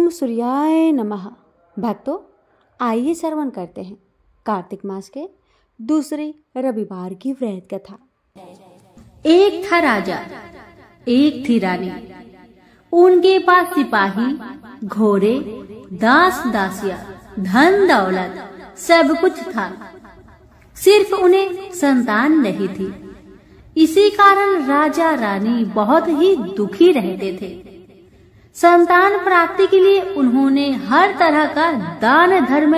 ओम सूर्याय नमः। भक्तों, आइए श्रवण करते हैं कार्तिक मास के दूसरे रविवार की व्रत कथा। एक था राजा, एक थी रानी। उनके पास सिपाही, घोड़े, दास दासियां, धन दौलत सब कुछ था। सिर्फ उन्हें संतान नहीं थी। इसी कारण राजा रानी बहुत ही दुखी रहते थे। संतान प्राप्ति के लिए उन्होंने हर तरह का दान धर्म,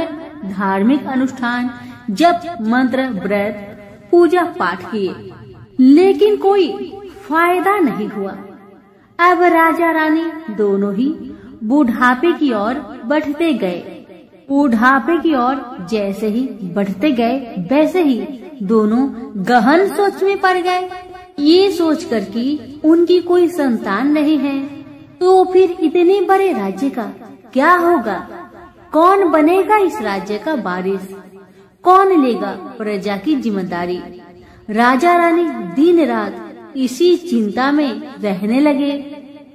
धार्मिक अनुष्ठान, जप, मंत्र, व्रत, पूजा पाठ किए, लेकिन कोई फायदा नहीं हुआ। अब राजा रानी दोनों ही बुढ़ापे की ओर बढ़ते गए। बुढ़ापे की ओर जैसे ही बढ़ते गए, वैसे ही दोनों गहन सोच में पड़ गए। ये सोचकर कि उनकी कोई संतान नहीं है, तो फिर इतने बड़े राज्य का क्या होगा? कौन बनेगा इस राज्य का वारिस? कौन लेगा प्रजा की जिम्मेदारी? राजा रानी दिन रात इसी चिंता में रहने लगे।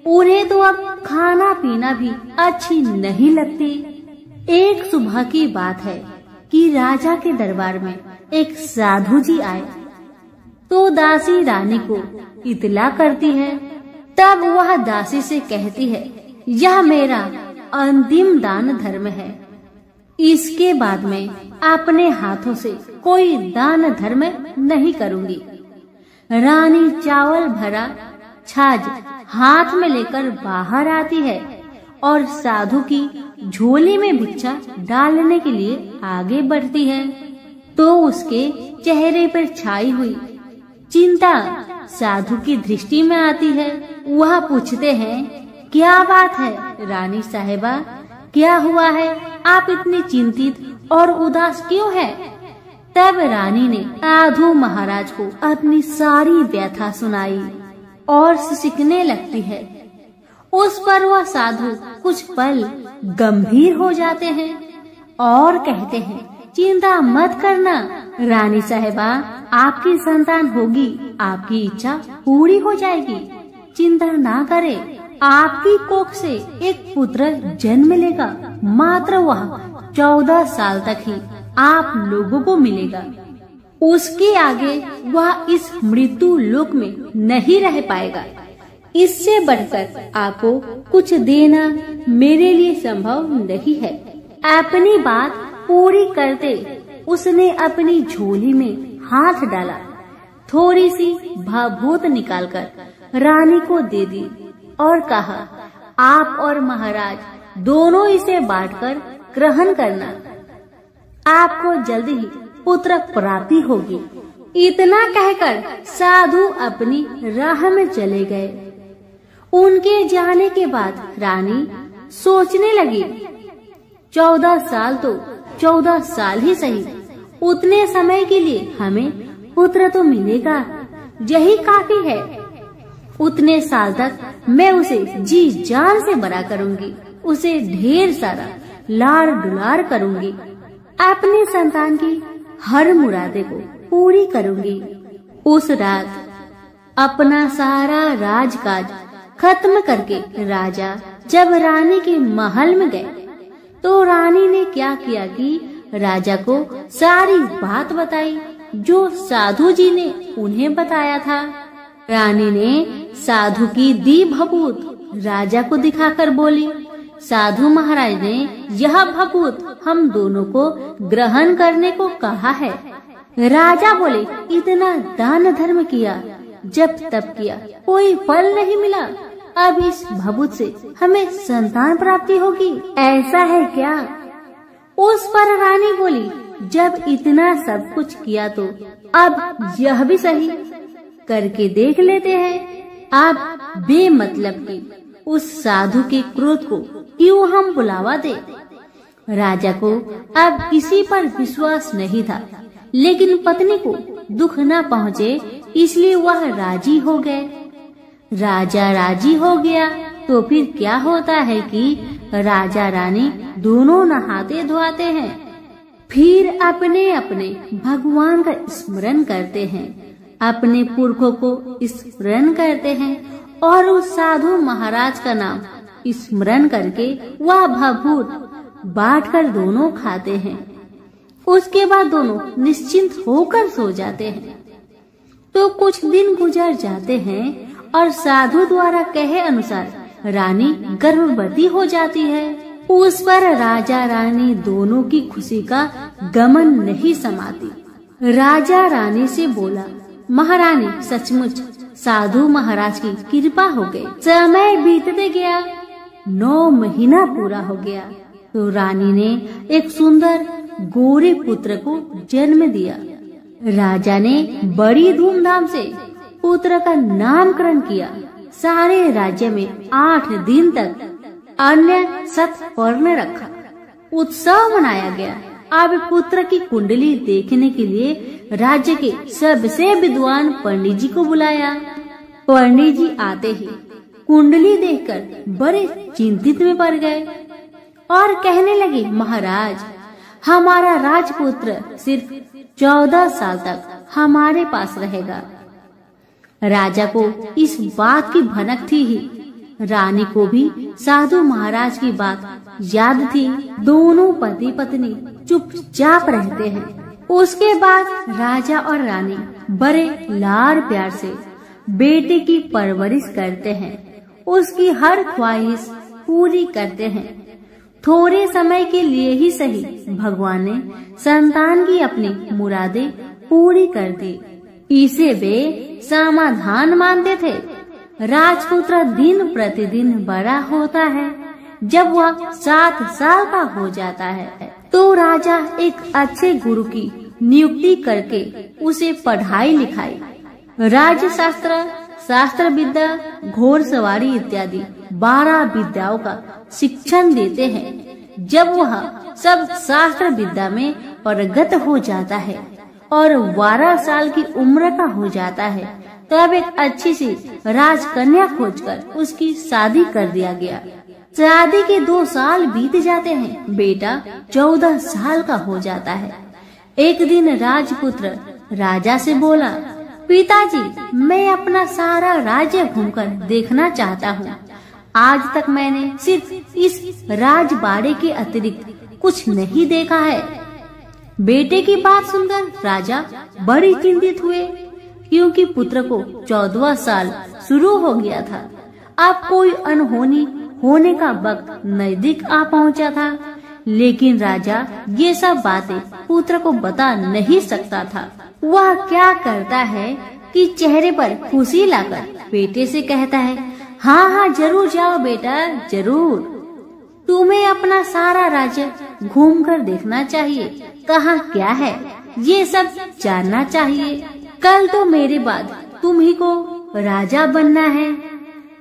उन्हें तो अब खाना पीना भी अच्छी नहीं लगती। एक सुबह की बात है कि राजा के दरबार में एक साधु जी आए, तो दासी रानी को इतला करती है। तब वह दासी से कहती है, यह मेरा अंतिम दान धर्म है। इसके बाद मैं अपने हाथों से कोई दान धर्म नहीं करूंगी। रानी चावल भरा छाछ हाथ में लेकर बाहर आती है और साधु की झोली में भिक्षा डालने के लिए आगे बढ़ती है, तो उसके चेहरे पर छाई हुई चिंता साधु की दृष्टि में आती है। वह पूछते हैं, क्या बात है रानी साहिबा, क्या हुआ है? आप इतनी चिंतित और उदास क्यों हैं? तब रानी ने साधु महाराज को अपनी सारी व्यथा सुनाई और सिसकने लगती है। उस पर वह साधु कुछ पल गंभीर हो जाते हैं और कहते हैं, चिंता मत करना रानी साहिबा, आपकी संतान होगी, आपकी इच्छा पूरी हो जाएगी। चिंता ना करें, आपकी कोख से एक पुत्र जन्म लेगा। मात्र वह 14 साल तक ही आप लोगों को मिलेगा। उसके आगे वह इस मृत्यु लोक में नहीं रह पाएगा। इससे बढ़कर आपको कुछ देना मेरे लिए संभव नहीं है। अपनी बात पूरी करते उसने अपनी झोली में हाथ डाला, थोड़ी सी भाभूत निकालकर रानी को दे दी और कहा, आप और महाराज दोनों इसे बांटकर ग्रहण करना। आपको जल्दी ही पुत्र प्राप्ति होगी। इतना कहकर साधु अपनी राह में चले गए। उनके जाने के बाद रानी सोचने लगी, 14 साल तो 14 साल ही सही, उतने समय के लिए हमें पुत्र तो मिलेगा, यही काफी है। उतने साल तक मैं उसे जी जान से बड़ा करूंगी, उसे ढेर सारा लाड़ दुलार करूंगी, अपनी संतान की हर मुरादे को पूरी करूंगी। उस रात अपना सारा राजकाज खत्म करके राजा जब रानी के महल में गए, तो रानी ने क्या किया कि राजा को सारी बात बताई जो साधु जी ने उन्हें बताया था। रानी ने साधु की दी भभूत राजा को दिखाकर बोली, साधु महाराज ने यह भभूत हम दोनों को ग्रहण करने को कहा है। राजा बोले, इतना दान धर्म किया, जब तब किया, कोई फल नहीं मिला। अब इस भभूत से हमें संतान प्राप्ति होगी, ऐसा है क्या? उस पर रानी बोली, जब इतना सब कुछ किया तो अब यह भी सही करके देख लेते हैं। अब बेमतलब की उस साधु के क्रोध को क्यों हम बुलावा दे? राजा को अब किसी पर विश्वास नहीं था, लेकिन पत्नी को दुख न पहुँचे इसलिए वह राजी हो गए। राजा राजी हो गया तो फिर क्या होता है कि राजा रानी दोनों नहाते धोआते हैं, फिर अपने अपने भगवान का स्मरण करते हैं, अपने पुरखों को स्मरण करते हैं और उस साधु महाराज का नाम स्मरण करके वह भभूत बांटकर दोनों खाते हैं। उसके बाद दोनों निश्चिंत होकर सो जाते हैं। तो कुछ दिन गुजर जाते हैं और साधु द्वारा कहे अनुसार रानी गर्भवती हो जाती है। उस पर राजा रानी दोनों की खुशी का गमन नहीं समाती। राजा रानी से बोला, महारानी सचमुच साधु महाराज की कृपा हो गई। समय बीतते गया, 9 महीना पूरा हो गया तो रानी ने एक सुंदर गोरे पुत्र को जन्म दिया। राजा ने बड़ी धूमधाम से पुत्र का नामकरण किया। सारे राज्य में 8 दिन तक अन्य सत्पर्ण रखा, उत्सव मनाया गया। अब पुत्र की कुंडली देखने के लिए राज्य के सबसे विद्वान पंडित जी को बुलाया। पंडित जी आते ही कुंडली देखकर बड़े चिंतित में पड़ गए और कहने लगे, महाराज हमारा राजपुत्र सिर्फ 14 साल तक हमारे पास रहेगा। राजा को इस बात की भनक थी ही। रानी को भी साधु महाराज की बात याद थी। दोनों पति पत्नी चुपचाप रहते हैं। उसके बाद राजा और रानी बड़े लाड़ प्यार से बेटे की परवरिश करते हैं। उसकी हर ख्वाहिश पूरी करते हैं। थोड़े समय के लिए ही सही भगवान ने संतान की अपनी मुरादें पूरी कर दी। इसे वे समाधान मानते थे। राजपुत्र दिन प्रतिदिन बड़ा होता है। जब वह 7 साल का हो जाता है तो राजा एक अच्छे गुरु की नियुक्ति करके उसे पढ़ाई लिखाई, राजशास्त्र, शास्त्र विद्या, घोड़सवारी इत्यादि 12 विद्याओं का शिक्षण देते हैं। जब वह सब शास्त्र विद्या में पारंगत हो जाता है और 12 साल की उम्र का हो जाता है तब एक अच्छी सी राजकन्या खोजकर उसकी शादी कर दिया गया। शादी के 2 साल बीत जाते हैं। बेटा 14 साल का हो जाता है। एक दिन राजपुत्र राजा से बोला, पिताजी मैं अपना सारा राज्य घूमकर देखना चाहता हूँ। आज तक मैंने सिर्फ इस राजबाड़े के अतिरिक्त कुछ नहीं देखा है। बेटे की बात सुनकर राजा बड़ी चिंतित हुए, क्योंकि पुत्र को 14वां साल शुरू हो गया था। अब कोई अनहोनी होने का वक्त नजदीक आ पहुंचा था। लेकिन राजा ये सब बातें पुत्र को बता नहीं सकता था। वह क्या करता है कि चेहरे पर खुशी लाकर बेटे से कहता है, हाँ हाँ जरूर जाओ बेटा, जरूर। तुम्हें अपना सारा राज्य घूमकर देखना चाहिए। कहाँ क्या है ये सब जानना चाहिए। कल तो मेरे बाद तुम ही को राजा बनना है।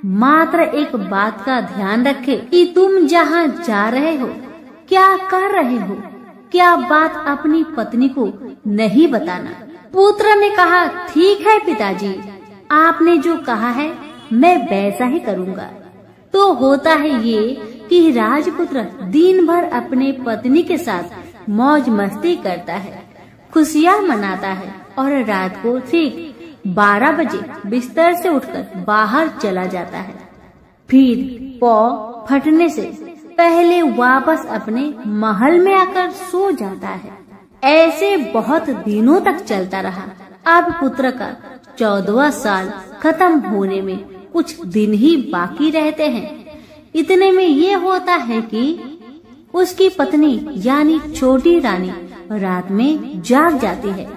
मात्र एक बात का ध्यान रखे कि तुम जहाँ जा रहे हो, क्या कर रहे हो, क्या बात अपनी पत्नी को नहीं बताना। पुत्र ने कहा, ठीक है पिताजी, आपने जो कहा है मैं वैसा ही करूँगा। तो होता है ये कि राजपुत्र दिन भर अपने पत्नी के साथ मौज मस्ती करता है, खुशियाँ मनाता है और रात को ठीक 12 बजे बिस्तर से उठकर बाहर चला जाता है। फिर पौ फटने से पहले वापस अपने महल में आकर सो जाता है। ऐसे बहुत दिनों तक चलता रहा। अब पुत्र का 14वां साल खत्म होने में कुछ दिन ही बाकी रहते हैं। इतने में ये होता है कि उसकी पत्नी यानी छोटी रानी रात में जाग जाती है।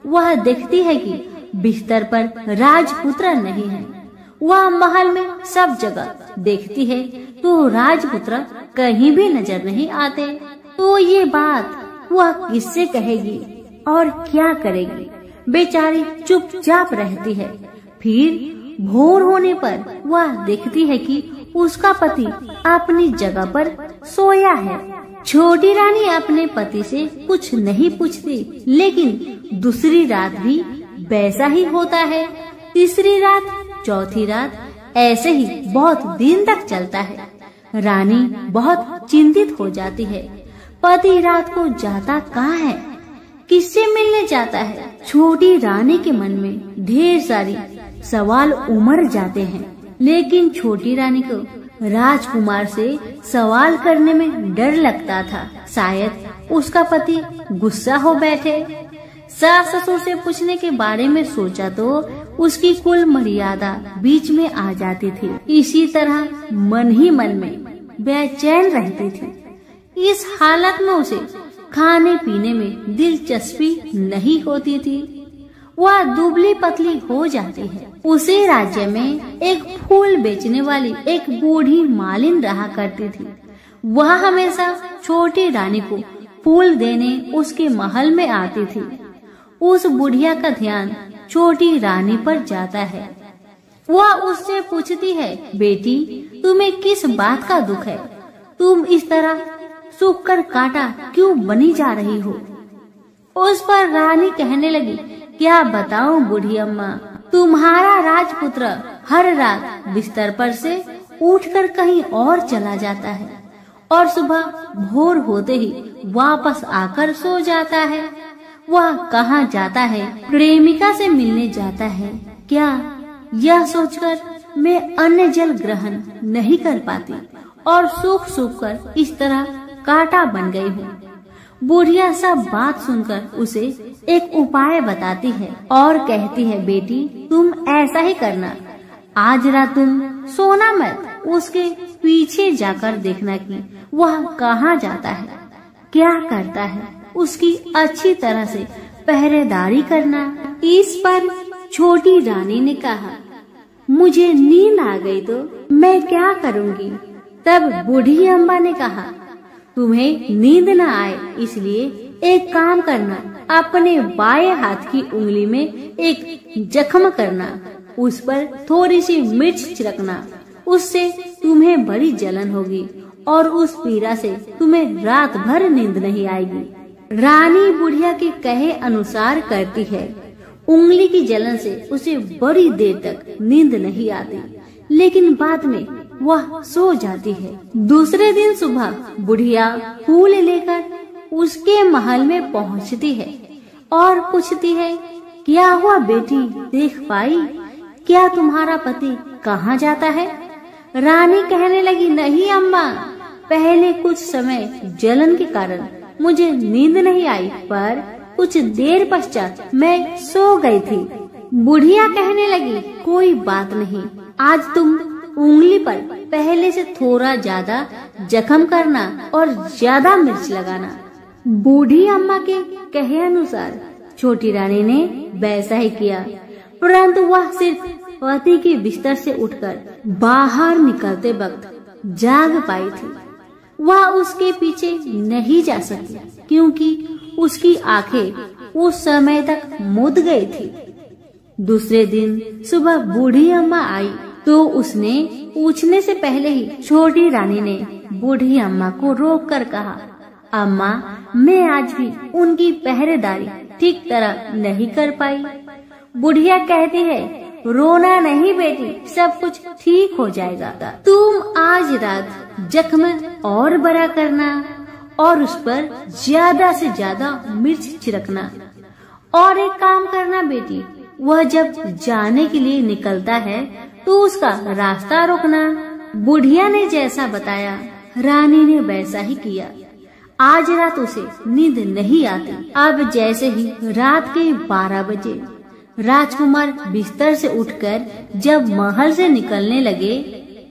वह देखती है कि बिस्तर पर राजपुत्र नहीं है। वह महल में सब जगह देखती है तो राजपुत्र कहीं भी नजर नहीं आते। तो ये बात वह किससे कहेगी और क्या करेगी। बेचारी चुपचाप रहती है। फिर भोर होने पर वह देखती है कि उसका पति अपनी जगह पर सोया है। छोटी रानी अपने पति से कुछ नहीं पूछती, लेकिन दूसरी रात भी वैसा ही होता है। तीसरी रात, चौथी रात, ऐसे ही बहुत दिन तक चलता है। रानी बहुत चिंतित हो जाती है। पति रात को जाता कहाँ है, किससे मिलने जाता है। छोटी रानी के मन में ढेर सारी सवाल उमड़ जाते हैं, लेकिन छोटी रानी को राजकुमार से सवाल करने में डर लगता था, शायद उसका पति गुस्सा हो बैठे। सास ससुर से पूछने के बारे में सोचा तो उसकी कुल मर्यादा बीच में आ जाती थी। इसी तरह मन ही मन में बेचैन रहती थी। इस हालत में उसे खाने पीने में दिलचस्पी नहीं होती थी। वह दुबली पतली हो जाती है। उसी राज्य में एक फूल बेचने वाली एक बूढ़ी मालिन रहा करती थी। वह हमेशा छोटी रानी को फूल देने उसके महल में आती थी। उस बुढ़िया का ध्यान छोटी रानी पर जाता है। वह उससे पूछती है, बेटी तुम्हें किस बात का दुख है? तुम इस तरह सूख कर काटा क्यों बनी जा रही हो? उस पर रानी कहने लगी, क्या बताऊं बूढ़ी अम्मा, तुम्हारा राजपुत्र हर रात बिस्तर पर से उठकर कहीं और चला जाता है और सुबह भोर होते ही वापस आकर सो जाता है। वह कहाँ जाता है? प्रेमिका से मिलने जाता है क्या? यह सोचकर मैं अन्न जल ग्रहण नहीं कर पाती और सूख सूख कर इस तरह कांटा बन गई हूँ। बुढ़िया सब बात सुनकर उसे एक उपाय बताती है और कहती है, बेटी तुम ऐसा ही करना, आज रात तुम सोना मत, उसके पीछे जाकर देखना कि वह कहाँ जाता है, क्या करता है, उसकी अच्छी तरह से पहरेदारी करना। इस पर छोटी रानी ने कहा, मुझे नींद आ गई तो मैं क्या करूँगी? तब बूढ़ी अम्मा ने कहा, तुम्हें नींद न आए इसलिए एक काम करना, अपने बाएं हाथ की उंगली में एक जख्म करना, उस पर थोड़ी सी मिर्च छिड़कना, उससे तुम्हें बड़ी जलन होगी और उस पीड़ा से तुम्हें रात भर नींद नहीं आएगी। रानी बुढ़िया के कहे अनुसार करती है। उंगली की जलन से उसे बड़ी देर तक नींद नहीं आती, लेकिन बाद में वह सो जाती है। दूसरे दिन सुबह बुढ़िया फूल लेकर उसके महल में पहुंचती है और पूछती है, क्या हुआ बेटी, देख पाई क्या तुम्हारा पति कहाँ जाता है? रानी कहने लगी, नहीं अम्मा, पहले कुछ समय जलन के कारण मुझे नींद नहीं आई, पर कुछ देर पश्चात मैं सो गई थी। बुढ़िया कहने लगी, कोई बात नहीं, आज तुम उंगली पर पहले से थोड़ा ज्यादा जख्म करना और ज्यादा मिर्च लगाना। बूढ़ी अम्मा के कहे अनुसार छोटी रानी ने वैसा ही किया, परंतु वह सिर्फ पति के बिस्तर से उठकर बाहर निकलते वक्त जाग पाई थी। वह उसके पीछे नहीं जा सकी क्योंकि उसकी आंखें उस समय तक मुद गई थी। दूसरे दिन सुबह बूढ़ी अम्मा आई तो उसने पूछने से पहले ही छोटी रानी ने बूढ़ी अम्मा को रोककर कहा, अम्मा, मैं आज भी उनकी पहरेदारी ठीक तरह नहीं कर पाई। बुढ़िया कहती है, रोना नहीं बेटी, सब कुछ ठीक हो जाएगा। तुम आज रात जख्म और बड़ा करना और उस पर ज्यादा से ज्यादा मिर्च छिड़कना। और एक काम करना बेटी, वह जब जाने के लिए निकलता है तो उसका रास्ता रोकना। बुढ़िया ने जैसा बताया रानी ने वैसा ही किया। आज रात उसे नींद नहीं आती। अब जैसे ही रात के 12 बजे राजकुमार बिस्तर से उठकर जब महल से निकलने लगे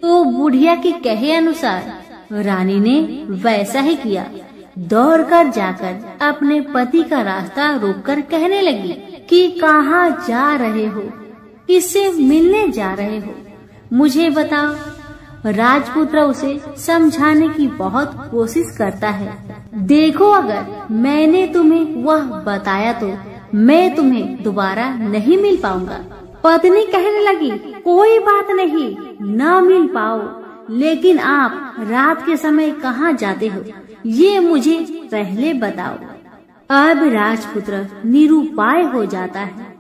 तो बुढ़िया के कहे अनुसार रानी ने वैसा ही किया। दौड़कर जाकर अपने पति का रास्ता रोककर कहने लगी कि कहाँ जा रहे हो, किससे मिलने जा रहे हो, मुझे बताओ। राजपुत्र उसे समझाने की बहुत कोशिश करता है। देखो, अगर मैंने तुम्हें वह बताया तो मैं तुम्हें दोबारा नहीं मिल पाऊंगा। पत्नी कहने लगी, कोई बात नहीं, न मिल पाओ, लेकिन आप रात के समय कहाँ जाते हो ये मुझे पहले बताओ। अब राजपुत्र निरुपाय हो जाता है।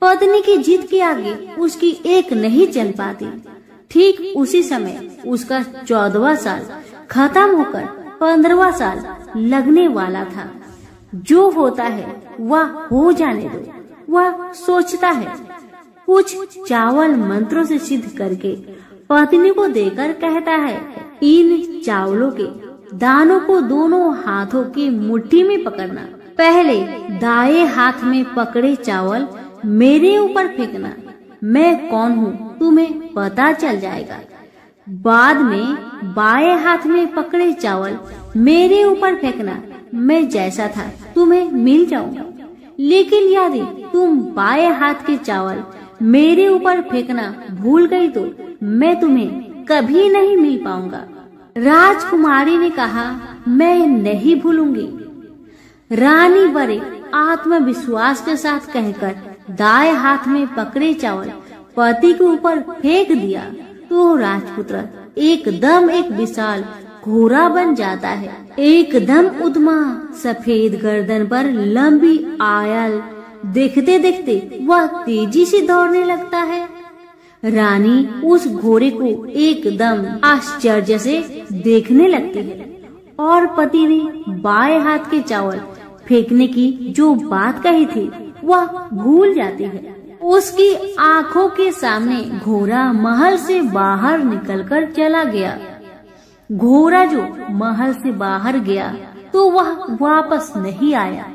पत्नी की जिद के आगे उसकी एक नहीं चल पाती। ठीक उसी समय उसका 14वां साल खत्म होकर 15वां साल लगने वाला था। जो होता है वह हो जाने दो। वह सोचता है कुछ चावल मंत्रों से सिद्ध करके पत्नी को देकर कहता है, इन चावलों के दानों को दोनों हाथों की मुट्ठी में पकड़ना। पहले दाएं हाथ में पकड़े चावल मेरे ऊपर फेंकना। मैं कौन हूँ तुम्हें पता चल जाएगा। बाद में बाएं हाथ में पकड़े चावल मेरे ऊपर फेंकना। मैं जैसा था तुम्हें मिल जाऊंगा। लेकिन यदि तुम बाएं हाथ के चावल मेरे ऊपर फेंकना भूल गई तो मैं तुम्हें कभी नहीं मिल पाऊंगा। राजकुमारी ने कहा, मैं नहीं भूलूंगी। रानी बड़े आत्मविश्वास के साथ कहकर दाएं हाथ में पकड़े चावल पति के ऊपर फेंक दिया तो राजपुत्र एकदम एक विशाल घोड़ा बन जाता है। एकदम उद्यमा सफेद गर्दन पर लंबी आयल देखते देखते वह तेजी से दौड़ने लगता है। रानी उस घोड़े को एकदम आश्चर्य से देखने लगती है और पति ने बाएं हाथ के चावल फेंकने की जो बात कही थी वह भूल जाती है। उसकी आंखों के सामने घोड़ा महल से बाहर निकलकर चला गया। घोड़ा जो महल से बाहर गया तो वह वापस नहीं आया।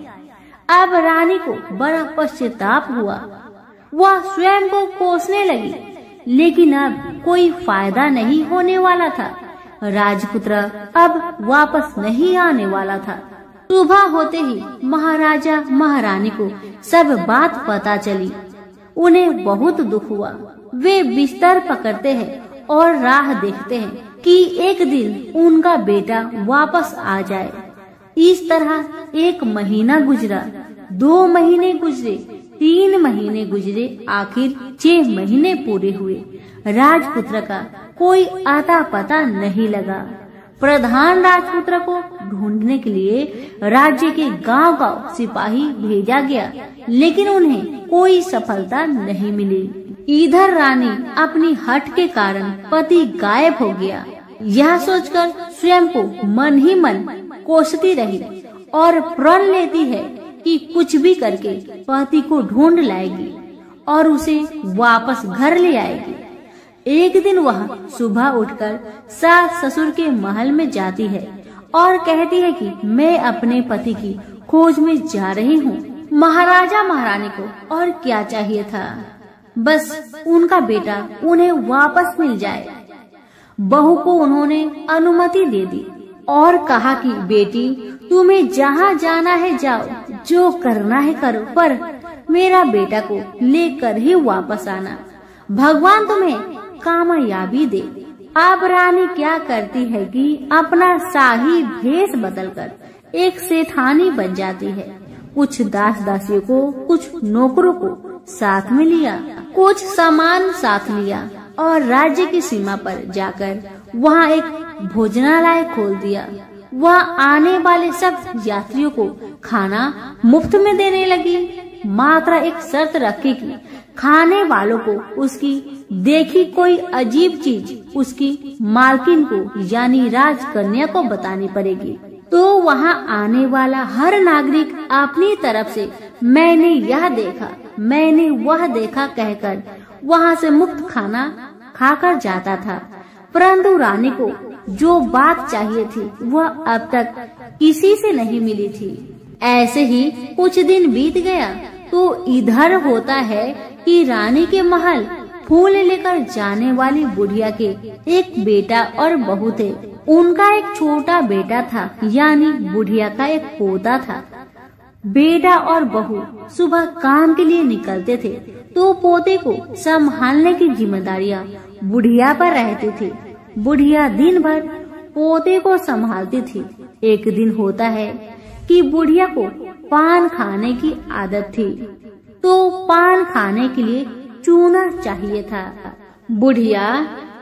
अब रानी को बड़ा पश्चाताप हुआ। वह स्वयं को कोसने लगी, लेकिन अब कोई फायदा नहीं होने वाला था। राजपुत्र अब वापस नहीं आने वाला था। सुबह होते ही महाराजा महारानी को सब बात पता चली। उन्हें बहुत दुख हुआ। वे बिस्तर पकड़ते हैं और राह देखते हैं कि एक दिन उनका बेटा वापस आ जाए। इस तरह 1 महीना गुजरा, 2 महीने गुजरे, 3 महीने गुजरे, आखिर 6 महीने पूरे हुए। राजपुत्र का कोई आता पता नहीं लगा। प्रधान राजपुत्र को ढूंढने के लिए राज्य के गांव-गांव सिपाही भेजा गया, लेकिन उन्हें कोई सफलता नहीं मिली। इधर रानी अपनी हठ के कारण पति गायब हो गया, यह सोचकर स्वयं को मन ही मन कोसती रही और प्रण लेती है कि कुछ भी करके पति को ढूंढ लाएगी और उसे वापस घर ले आएगी। एक दिन वह सुबह उठकर सास ससुर के महल में जाती है और कहती है कि मैं अपने पति की खोज में जा रही हूँ। महाराजा महारानी को और क्या चाहिए था, बस उनका बेटा उन्हें वापस मिल जाए। बहू को उन्होंने अनुमति दे दी और कहा कि बेटी तुम्हें जहाँ जाना है जाओ, जो करना है करो, पर मेरा बेटा को लेकर ही वापस आना। भगवान तुम्हें कामयाबी दे। अब रानी क्या करती है कि अपना शाही भेष बदलकर एक सेठानी बन जाती है। कुछ दास दासियों को, कुछ नौकरों को साथ में लिया, कुछ सामान साथ लिया और राज्य की सीमा पर जाकर वहाँ एक भोजनालय खोल दिया। वह आने वाले सब यात्रियों को खाना मुफ्त में देने लगी। मात्र एक शर्त रखी कि खाने वालों को उसकी देखी कोई अजीब चीज उसकी मालकिन को यानी राजकन्या को बतानी पड़ेगी। तो वहाँ आने वाला हर नागरिक अपनी तरफ से मैंने यह देखा, मैंने वह देखा कहकर वहाँ से मुफ्त खाना खाकर जाता था। परंतु रानी को जो बात चाहिए थी वह अब तक किसी से नहीं मिली थी। ऐसे ही कुछ दिन बीत गया तो इधर होता है कि रानी के महल फूल लेकर जाने वाली बुढ़िया के एक बेटा और बहू थे। उनका एक छोटा बेटा था, यानी बुढ़िया का एक पोता था। बेटा और बहू सुबह काम के लिए निकलते थे तो पोते को संभालने की जिम्मेदारियां बुढ़िया पर रहती थी। बुढ़िया दिन भर पोते को संभालती थी। एक दिन होता है कि बुढ़िया को पान खाने की आदत थी, तो पान खाने के लिए चूना चाहिए था। बुढ़िया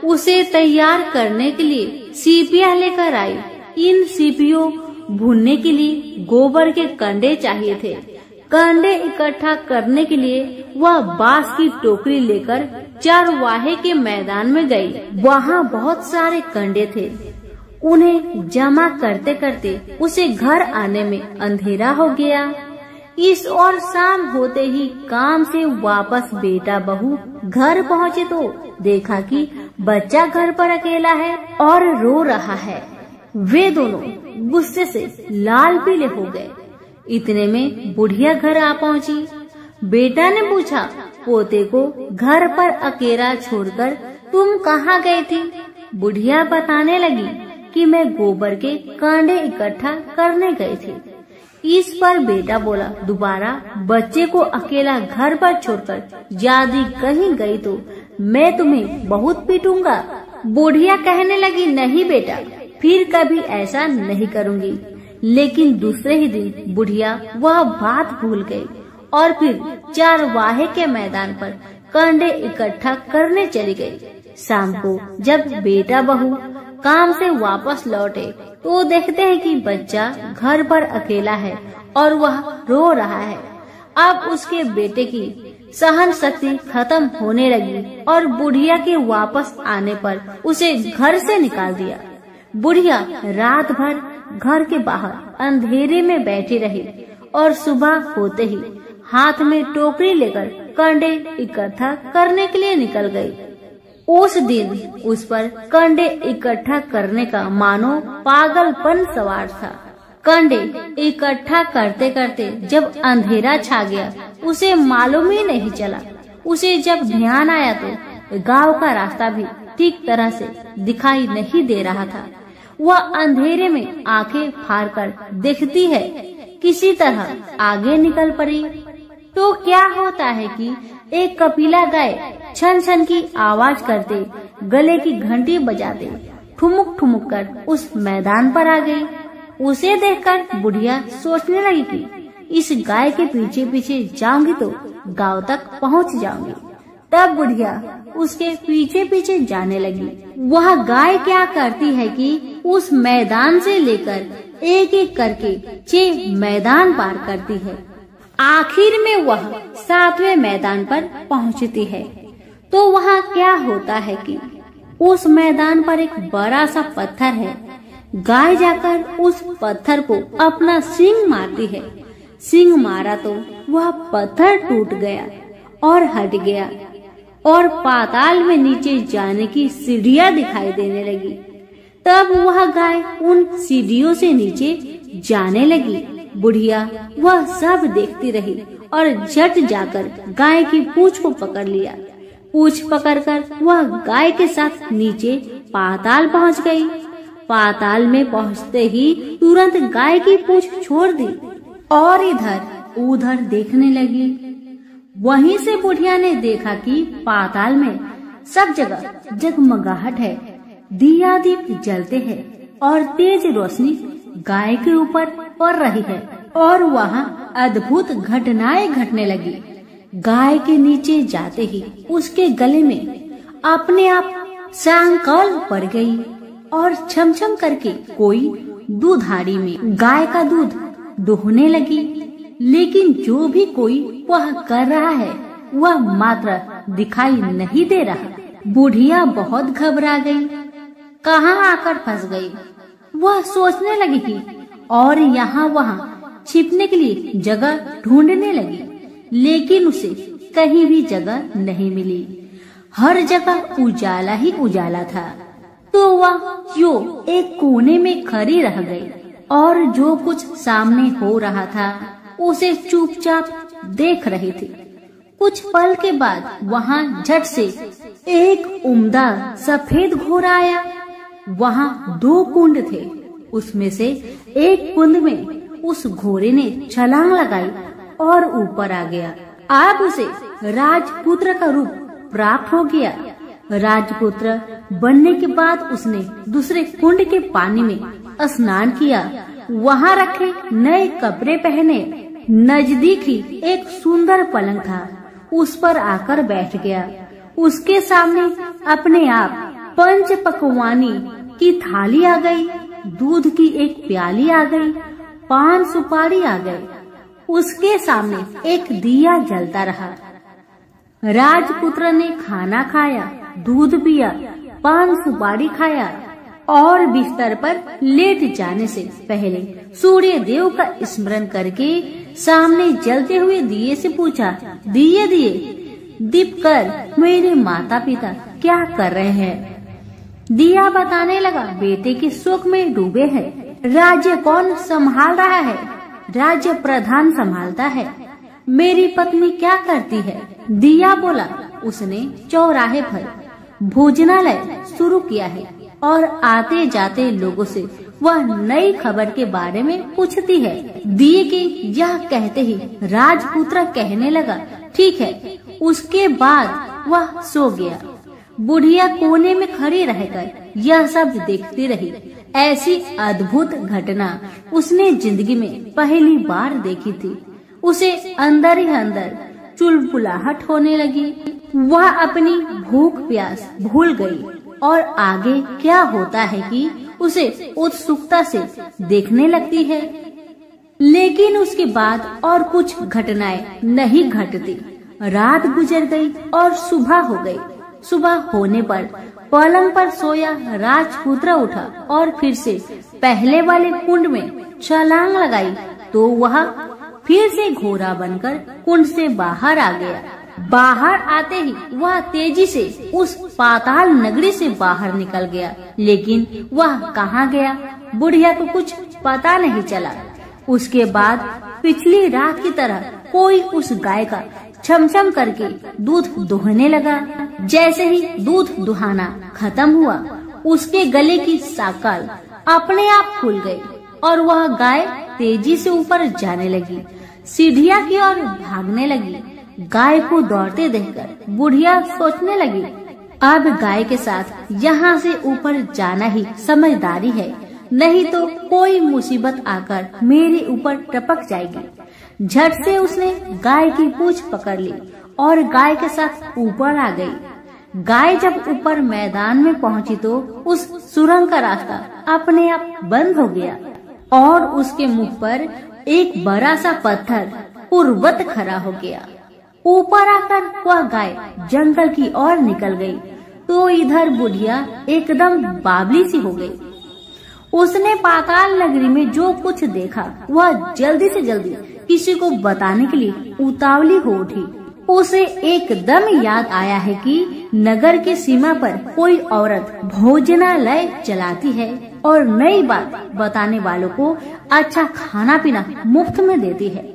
उसे तैयार करने के लिए सीपियां लेकर आई। इन सीपियों भूनने के लिए गोबर के कंडे चाहिए थे। कंडे इकट्ठा करने के लिए वह बांस की टोकरी लेकर चरवाहे के मैदान में गई। वहाँ बहुत सारे कंडे थे। उन्हें जमा करते करते उसे घर आने में अंधेरा हो गया। इस और शाम होते ही काम से वापस बेटा बहू घर पहुँचे तो देखा कि बच्चा घर पर अकेला है और रो रहा है। वे दोनों गुस्से से लाल पीले हो गए। इतने में बुढ़िया घर आ पहुंची। बेटा ने पूछा, पोते को घर पर अकेला छोड़कर तुम कहाँ गई थी? बुढ़िया बताने लगी कि मैं गोबर के कांडे इकट्ठा करने गई थी। इस पर बेटा बोला, दोबारा बच्चे को अकेला घर पर छोड़कर यदि कहीं गई तो मैं तुम्हें बहुत पीटूंगा। बुढ़िया कहने लगी, नहीं बेटा, फिर कभी ऐसा नहीं करूंगी। लेकिन दूसरे ही दिन बुढ़िया वह बात भूल गई और फिर चरवाहे के मैदान पर कांडे इकट्ठा करने चली गई। शाम को जब बेटा बहू काम से वापस लौटे तो देखते हैं कि बच्चा घर पर अकेला है और वह रो रहा है। अब उसके बेटे की सहन शक्ति खत्म होने लगी और बुढ़िया के वापस आने पर उसे घर से निकाल दिया। बुढ़िया रात भर घर के बाहर अंधेरे में बैठी रही और सुबह होते ही हाथ में टोकरी लेकर कांडे इकट्ठा करने के लिए निकल गई। उस दिन उस पर कांडे इकट्ठा करने का मानो पागलपन सवार था। कांडे इकट्ठा करते करते जब अंधेरा छा गया उसे मालूम ही नहीं चला। उसे जब ध्यान आया तो गांव का रास्ता भी ठीक तरह से दिखाई नहीं दे रहा था। वह अंधेरे में आंखें फाड़कर देखती है, किसी तरह आगे निकल पड़ी तो क्या होता है कि एक कपिला गाय छन छन की आवाज करते गले की घंटी बजाते ठुमुक ठुमुक कर उस मैदान पर आ गई। उसे देखकर बुढ़िया सोचने लगी कि इस गाय के पीछे पीछे जाऊंगी तो गांव तक पहुंच जाऊंगी। तब बुढ़िया उसके पीछे पीछे जाने लगी। वह गाय क्या करती है कि उस मैदान से लेकर एक एक करके 6 मैदान पार करती है। आखिर में वह 7वें मैदान पर पहुंचती है तो वहाँ क्या होता है कि उस मैदान पर एक बड़ा सा पत्थर है। गाय जाकर उस पत्थर को अपना सींग मारती है। सींग मारा तो वह पत्थर टूट गया और हट गया और पाताल में नीचे जाने की सीढ़ियां दिखाई देने लगी। तब वह गाय उन सीढ़ियों से नीचे जाने लगी। बुढ़िया वह सब देखती रही और झट जाकर गाय की पूंछ को पकड़ लिया। पूंछ पकड़कर वह गाय के साथ नीचे पाताल पहुंच गई। पाताल में पहुंचते ही तुरंत गाय की पूंछ छोड़ दी और इधर उधर देखने लगी। वहीं से बुढ़िया ने देखा कि पाताल में सब जगह जगमगाहट है, दिया दीप जलते हैं और तेज रोशनी गाय के ऊपर पड़ रही है और वहाँ अद्भुत घटनाएं घटने लगी। गाय के नीचे जाते ही उसके गले में अपने आप सांकल पड़ गई और छमछम करके कोई दूधाड़ी में गाय का दूध दोहने लगी। लेकिन जो भी कोई वह कर रहा है वह मात्र दिखाई नहीं दे रहा। बुढ़िया बहुत घबरा गई, कहाँ आकर फंस गई। वह सोचने लगी कि और यहाँ वहाँ छिपने के लिए जगह ढूंढने लगी, लेकिन उसे कहीं भी जगह नहीं मिली। हर जगह उजाला ही उजाला था। तो वह जो एक कोने में खड़ी रह गई और जो कुछ सामने हो रहा था उसे चुपचाप देख रही थी। कुछ पल के बाद वहाँ झट से एक उम्दा सफेद घोड़ा आया। वहाँ 2 कुंड थे। उसमें से एक कुंड में उस घोड़े ने छलांग लगाई और ऊपर आ गया। अब उसे राजपुत्र का रूप प्राप्त हो गया। राजपुत्र बनने के बाद उसने दूसरे कुंड के पानी में स्नान किया। वहाँ रखे नए कपड़े पहने। नजदीक ही एक सुंदर पलंग था, उस पर आकर बैठ गया। उसके सामने अपने आप 5 पकवानी की थाली आ गई, दूध की एक प्याली आ गई, 5 सुपारी आ गई। उसके सामने एक दिया जलता रहा। राजपुत्र ने खाना खाया, दूध पिया, 5 सुपारी खाया और बिस्तर पर लेट जाने से पहले सूर्य देव का स्मरण करके सामने जलते हुए दिए से पूछा, दिए दीप कर मेरे माता पिता क्या कर रहे हैं। दिया बताने लगा, बेटे के शोक में डूबे हैं। राज्य कौन संभाल रहा है? राज्य प्रधान संभालता है। मेरी पत्नी क्या करती है? दिया बोला, उसने चौराहे पर भोजनालय शुरू किया है और आते जाते लोगों से वह नई खबर के बारे में पूछती है। दिए के यह कहते ही राजपुत्र कहने लगा, ठीक है। उसके बाद वह सो गया। बुढ़िया कोने में खड़ी रहकर यह सब देखती रही। ऐसी अद्भुत घटना उसने जिंदगी में पहली बार देखी थी। उसे अंदर ही अंदर चुलबुलाहट होने लगी। वह अपनी भूख प्यास भूल गई और आगे क्या होता है कि उसे उत्सुकता से देखने लगती है। लेकिन उसके बाद और कुछ घटनाएं नहीं घटती। रात गुजर गई और सुबह हो गई। सुबह होने पर पलंग पर सोया राजपुत्र उठा और फिर से पहले वाले कुंड में छलांग लगाई तो वह फिर से घोड़ा बनकर कुंड से बाहर आ गया। बाहर आते ही वह तेजी से उस पाताल नगरी से बाहर निकल गया। लेकिन वह कहाँ गया, बुढ़िया को कुछ पता नहीं चला। उसके बाद पिछली रात की तरह कोई उस गाय का छमछम करके दूध दुहने लगा। जैसे ही दूध दुहाना खत्म हुआ, उसके गले की साकल अपने आप खुल गई और वह गाय तेजी से ऊपर जाने लगी, सीढ़ियाँ की ओर भागने लगी। गाय को दौड़ते देखकर बुढ़िया सोचने लगी, अब गाय के साथ यहाँ से ऊपर जाना ही समझदारी है, नहीं तो कोई मुसीबत आकर मेरे ऊपर टपक जाएगी। झट से उसने गाय की पूंछ पकड़ ली और गाय के साथ ऊपर आ गई। गाय जब ऊपर मैदान में पहुंची तो उस सुरंग का रास्ता अपने आप बंद हो गया और उसके मुख पर एक बड़ा सा पत्थर उर्वत खड़ा हो गया। ऊपर आकर वह गाय जंगल की ओर निकल गई तो इधर बुढ़िया एकदम बावली सी हो गई। उसने पाताल नगरी में जो कुछ देखा वह जल्दी से जल्दी किसी को बताने के लिए उतावली हो उठी। उसे एकदम याद आया है कि नगर की सीमा पर कोई औरत भोजनालय चलाती है और नई बात बताने वालों को अच्छा खाना पीना मुफ्त में देती है।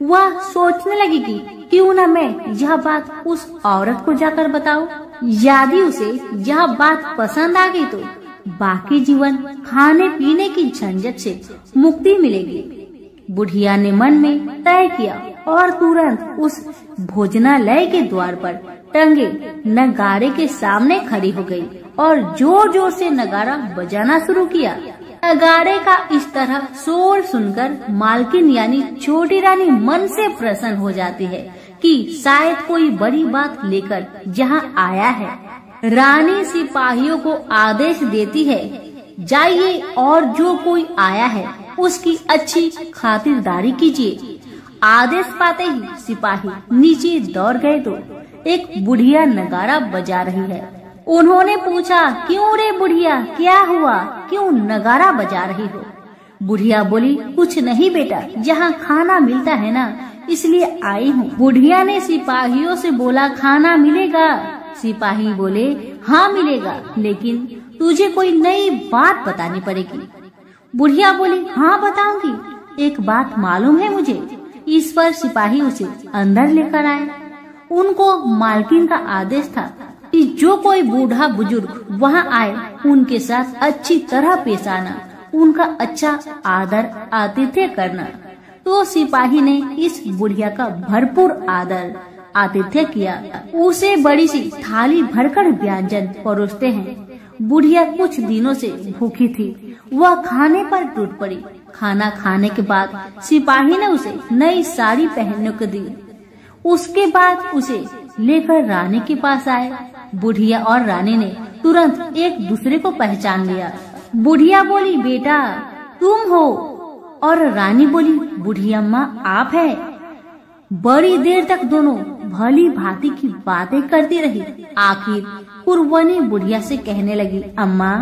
वह सोचने लगी कि क्यों न मैं यह बात उस औरत को जाकर बताऊं। यदि उसे यह बात पसंद आ गई तो बाकी जीवन खाने पीने की झंझट से मुक्ति मिलेगी। बुढ़िया ने मन में तय किया और तुरंत उस भोजनालय के द्वार पर टंगे नगाड़े के सामने खड़ी हो गई और जोर जोर से नगाड़ा बजाना शुरू किया। नगाड़े का इस तरह शोर सुनकर मालकिन यानी छोटी रानी मन से प्रसन्न हो जाती है कि शायद कोई बड़ी बात लेकर यहाँ आया है। रानी सिपाहियों को आदेश देती है, जाइए और जो कोई आया है उसकी अच्छी खातिरदारी कीजिए। आदेश पाते ही सिपाही नीचे दौड़ गए तो एक बुढ़िया नगाड़ा बजा रही है। उन्होंने पूछा, क्यों रे बुढ़िया, क्या हुआ, क्यों नगाड़ा बजा रही हो? बुढ़िया बोली, कुछ नहीं बेटा, यहाँ खाना मिलता है ना, इसलिए आई हूँ। बुढ़िया ने सिपाहियों से बोला, खाना मिलेगा? सिपाही बोले, हाँ मिलेगा, लेकिन तुझे कोई नई बात बतानी पड़ेगी। बुढ़िया बोली, हाँ बताऊंगी, एक बात मालूम है मुझे। इस पर सिपाही उसे अंदर लेकर आए। उनको मालकिन का आदेश था कि जो कोई बूढ़ा बुजुर्ग वहाँ आए उनके साथ अच्छी तरह पेश आना, उनका अच्छा आदर आतिथ्य करना। तो सिपाही ने इस बुढ़िया का भरपूर आदर आतिथ्य किया। उसे बड़ी सी थाली भरकर व्यंजन परोसते हैं। बुढ़िया कुछ दिनों से भूखी थी, वह खाने पर टूट पड़ी। खाना खाने के बाद सिपाही ने उसे नई साड़ी पहनने को दी। उसके बाद उसे लेकर रानी के पास आए। बुढ़िया और रानी ने तुरंत एक दूसरे को पहचान लिया। बुढ़िया बोली, बेटा तुम हो? और रानी बोली, बुढ़िया माँ आप है। बड़ी देर तक दोनों भली भांति की बातें करती रही। आखिर पुरवनी बुढ़िया से कहने लगी, अम्मा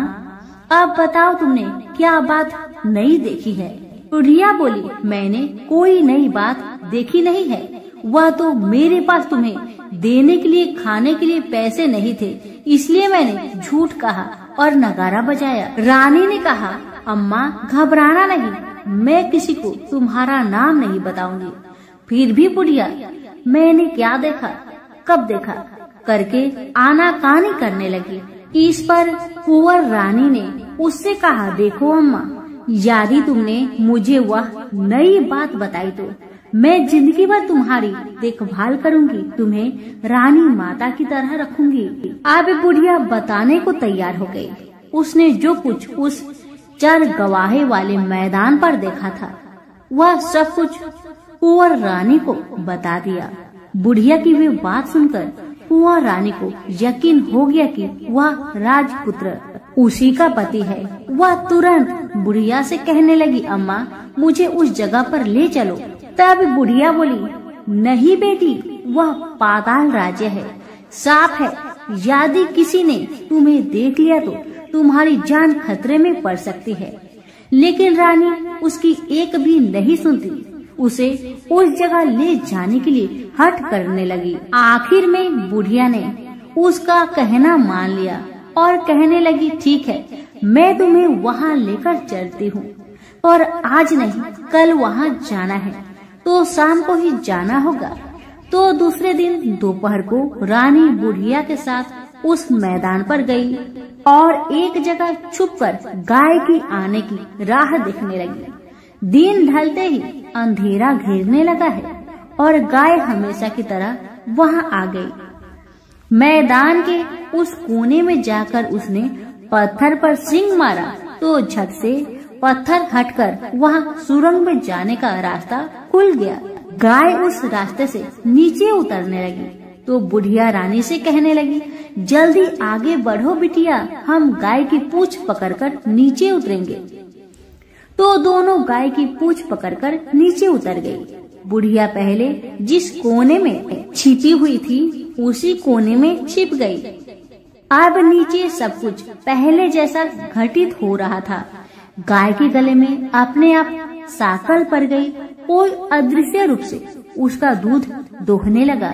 अब बताओ तुमने क्या बात नई देखी है? बुढ़िया बोली, मैंने कोई नई बात देखी नहीं है, वह तो मेरे पास तुम्हें देने के लिए खाने के लिए पैसे नहीं थे, इसलिए मैंने झूठ कहा और नगारा बजाया। रानी ने कहा, अम्मा घबराना नहीं, मैं किसी को तुम्हारा नाम नहीं बताऊंगी। फिर भी बुढ़िया मैंने क्या देखा, कब देखा करके आनाकानी करने लगी। इस पर कुंवर रानी ने उससे कहा, देखो अम्मा, यदि तुमने मुझे वह नई बात बताई तो मैं जिंदगी भर तुम्हारी देखभाल करूंगी, तुम्हें रानी माता की तरह रखूंगी। अब बुढ़िया बताने को तैयार हो गई। उसने जो कुछ उस चर गवाहे वाले मैदान पर देखा था वह सब कुछ कुंवर रानी को बता दिया। बुढ़िया की वे बात सुनकर कुंवर रानी को यकीन हो गया कि वह राजपुत्र उसी का पति है। वह तुरंत बुढ़िया से कहने लगी, अम्मा मुझे उस जगह पर ले चलो। तब बुढ़िया बोली, नहीं बेटी, वह पाताल राज्य है, साफ है, यदि किसी ने तुम्हें देख लिया तो तुम्हारी जान खतरे में पड़ सकती है। लेकिन रानी उसकी एक भी नहीं सुनती, उसे उस जगह ले जाने के लिए हठ करने लगी। आखिर में बुढ़िया ने उसका कहना मान लिया और कहने लगी, ठीक है, मैं तुम्हें वहाँ लेकर चलती हूँ, और आज नहीं कल वहाँ जाना है तो शाम को ही जाना होगा। तो दूसरे दिन दोपहर को रानी बुढ़िया के साथ उस मैदान पर गई और एक जगह छुपकर गाय की आने की राह देखने लगी। दिन ढलते ही अंधेरा घेरने लगा है और गाय हमेशा की तरह वहां आ गई। मैदान के उस कोने में जाकर उसने पत्थर पर सींग मारा तो झट से पत्थर हटकर वहां सुरंग में जाने का रास्ता खुल गया। गाय उस रास्ते से नीचे उतरने लगी तो बुढ़िया रानी से कहने लगी, जल्दी आगे बढ़ो बिटिया, हम गाय की पूंछ पकड़कर नीचे उतरेंगे। तो दोनों गाय की पूंछ पकड़कर नीचे उतर गई। बुढ़िया पहले जिस कोने में छिपी हुई थी उसी कोने में छिप गई। अब नीचे सब कुछ पहले जैसा घटित हो रहा था। गाय के गले में अपने आप साकल पड़ गई। कोई अदृश्य रूप से उसका दूध दोहने लगा।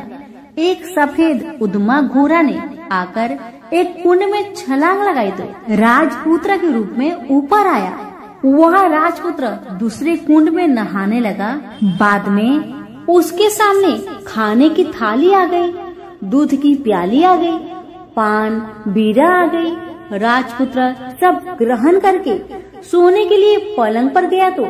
एक सफेद उद्मा घोड़ा ने आकर एक कुंड में छलांग लगाई तो राजपुत्र के रूप में ऊपर आया। वह राजपुत्र दूसरे कुंड में नहाने लगा। बाद में उसके सामने खाने की थाली आ गई, दूध की प्याली आ गई, पान बीड़ा आ गई। राजपुत्र सब ग्रहण करके सोने के लिए पलंग पर गया तो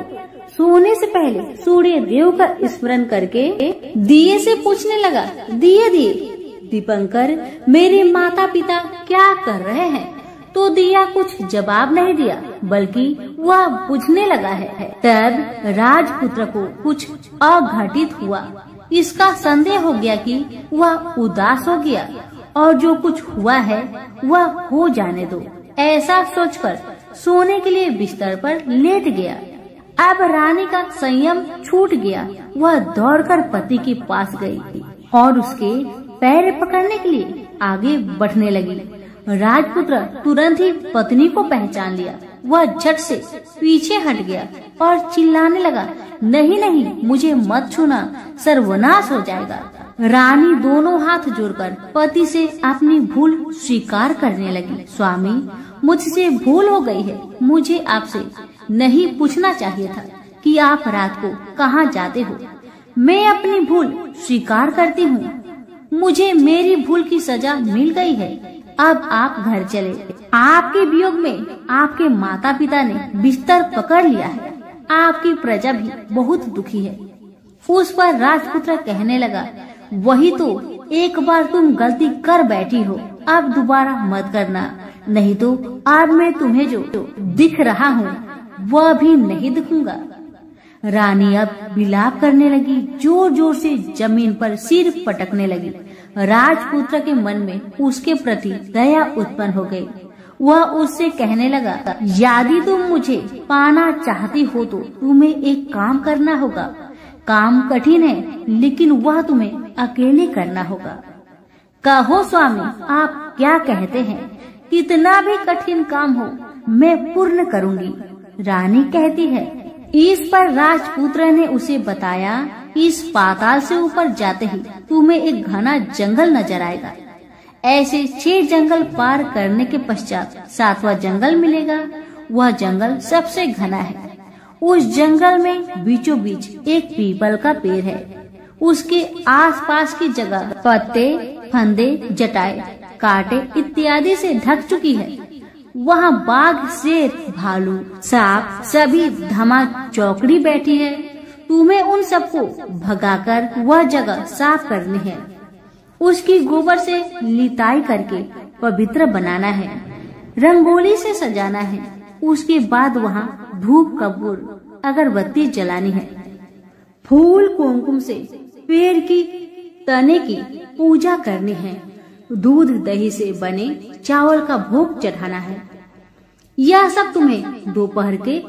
सोने से पहले सूर्य देव का स्मरण करके दिए से पूछने लगा, दिए दिए दीपंकर, मेरे माता पिता क्या कर रहे हैं? तो दिया कुछ जवाब नहीं दिया बल्कि वह बुझने लगा है। तब राजपुत्र को कुछ अघटित हुआ। इसका संदेह हो गया कि वह उदास हो गया और जो कुछ हुआ है वह हो जाने दो, ऐसा सोचकर सोने के लिए बिस्तर पर लेट गया। अब रानी का संयम छूट गया। वह दौड़कर पति के पास गई और उसके पैर पकड़ने के लिए आगे बढ़ने लगी। राजपुत्र तुरंत ही पत्नी को पहचान लिया। वह झट से पीछे हट गया और चिल्लाने लगा, नहीं नहीं, मुझे मत छूना, सर्वनाश हो जाएगा। रानी दोनों हाथ जोड़कर पति से अपनी भूल स्वीकार करने लगी। स्वामी, मुझसे भूल हो गई है। मुझे आपसे नहीं पूछना चाहिए था कि आप रात को कहाँ जाते हो। मैं अपनी भूल स्वीकार करती हूँ। मुझे मेरी भूल की सजा मिल गई है। अब आप घर चले। आपके वियोग में आपके माता पिता ने बिस्तर पकड़ लिया है। आपकी प्रजा भी बहुत दुखी है। उस पर राजपुत्र कहने लगा, वही तो, एक बार तुम गलती कर बैठी हो, अब दोबारा मत करना, नहीं तो अब मैं तुम्हें जो दिख रहा हूँ वह भी नहीं दिखूंगा। रानी अब विलाप करने लगी, जोर जोर से जमीन पर सिर पटकने लगी। राजपुत्र के मन में उसके प्रति दया उत्पन्न हो गई। वह उससे कहने लगा, यदि तुम मुझे पाना चाहती हो तो तुम्हें एक काम करना होगा। काम कठिन है लेकिन वह तुम्हें अकेले करना होगा। कहो स्वामी, आप क्या कहते हैं? कितना भी कठिन काम हो मैं पूर्ण करूंगी। रानी कहती है। इस पर राजपुत्र ने उसे बताया इस पाताल से ऊपर जाते ही तुम्हें एक घना जंगल नजर आएगा। ऐसे 6 जंगल पार करने के पश्चात 7वां जंगल मिलेगा। वह जंगल सबसे घना है। उस जंगल में बीचों बीच एक पीपल का पेड़ है। उसके आसपास की जगह पत्ते, फंदे, जटाएं, कांटे इत्यादि से ढक चुकी है। वहाँ बाघ, शेर, भालू, सांप सभी धमा चौकड़ी बैठी है। तुम्हें उन सबको भगाकर वह जगह साफ करनी है। उसकी गोबर से लिताई करके पवित्र बनाना है। रंगोली से सजाना है। उसके बाद वहाँ धूप कपूर अगरबत्ती जलानी है। फूल कुमकुम से पेड़ की तने की पूजा करनी है। दूध दही से बने चावल का भोग चढ़ाना है। यह सब तुम्हें दोपहर के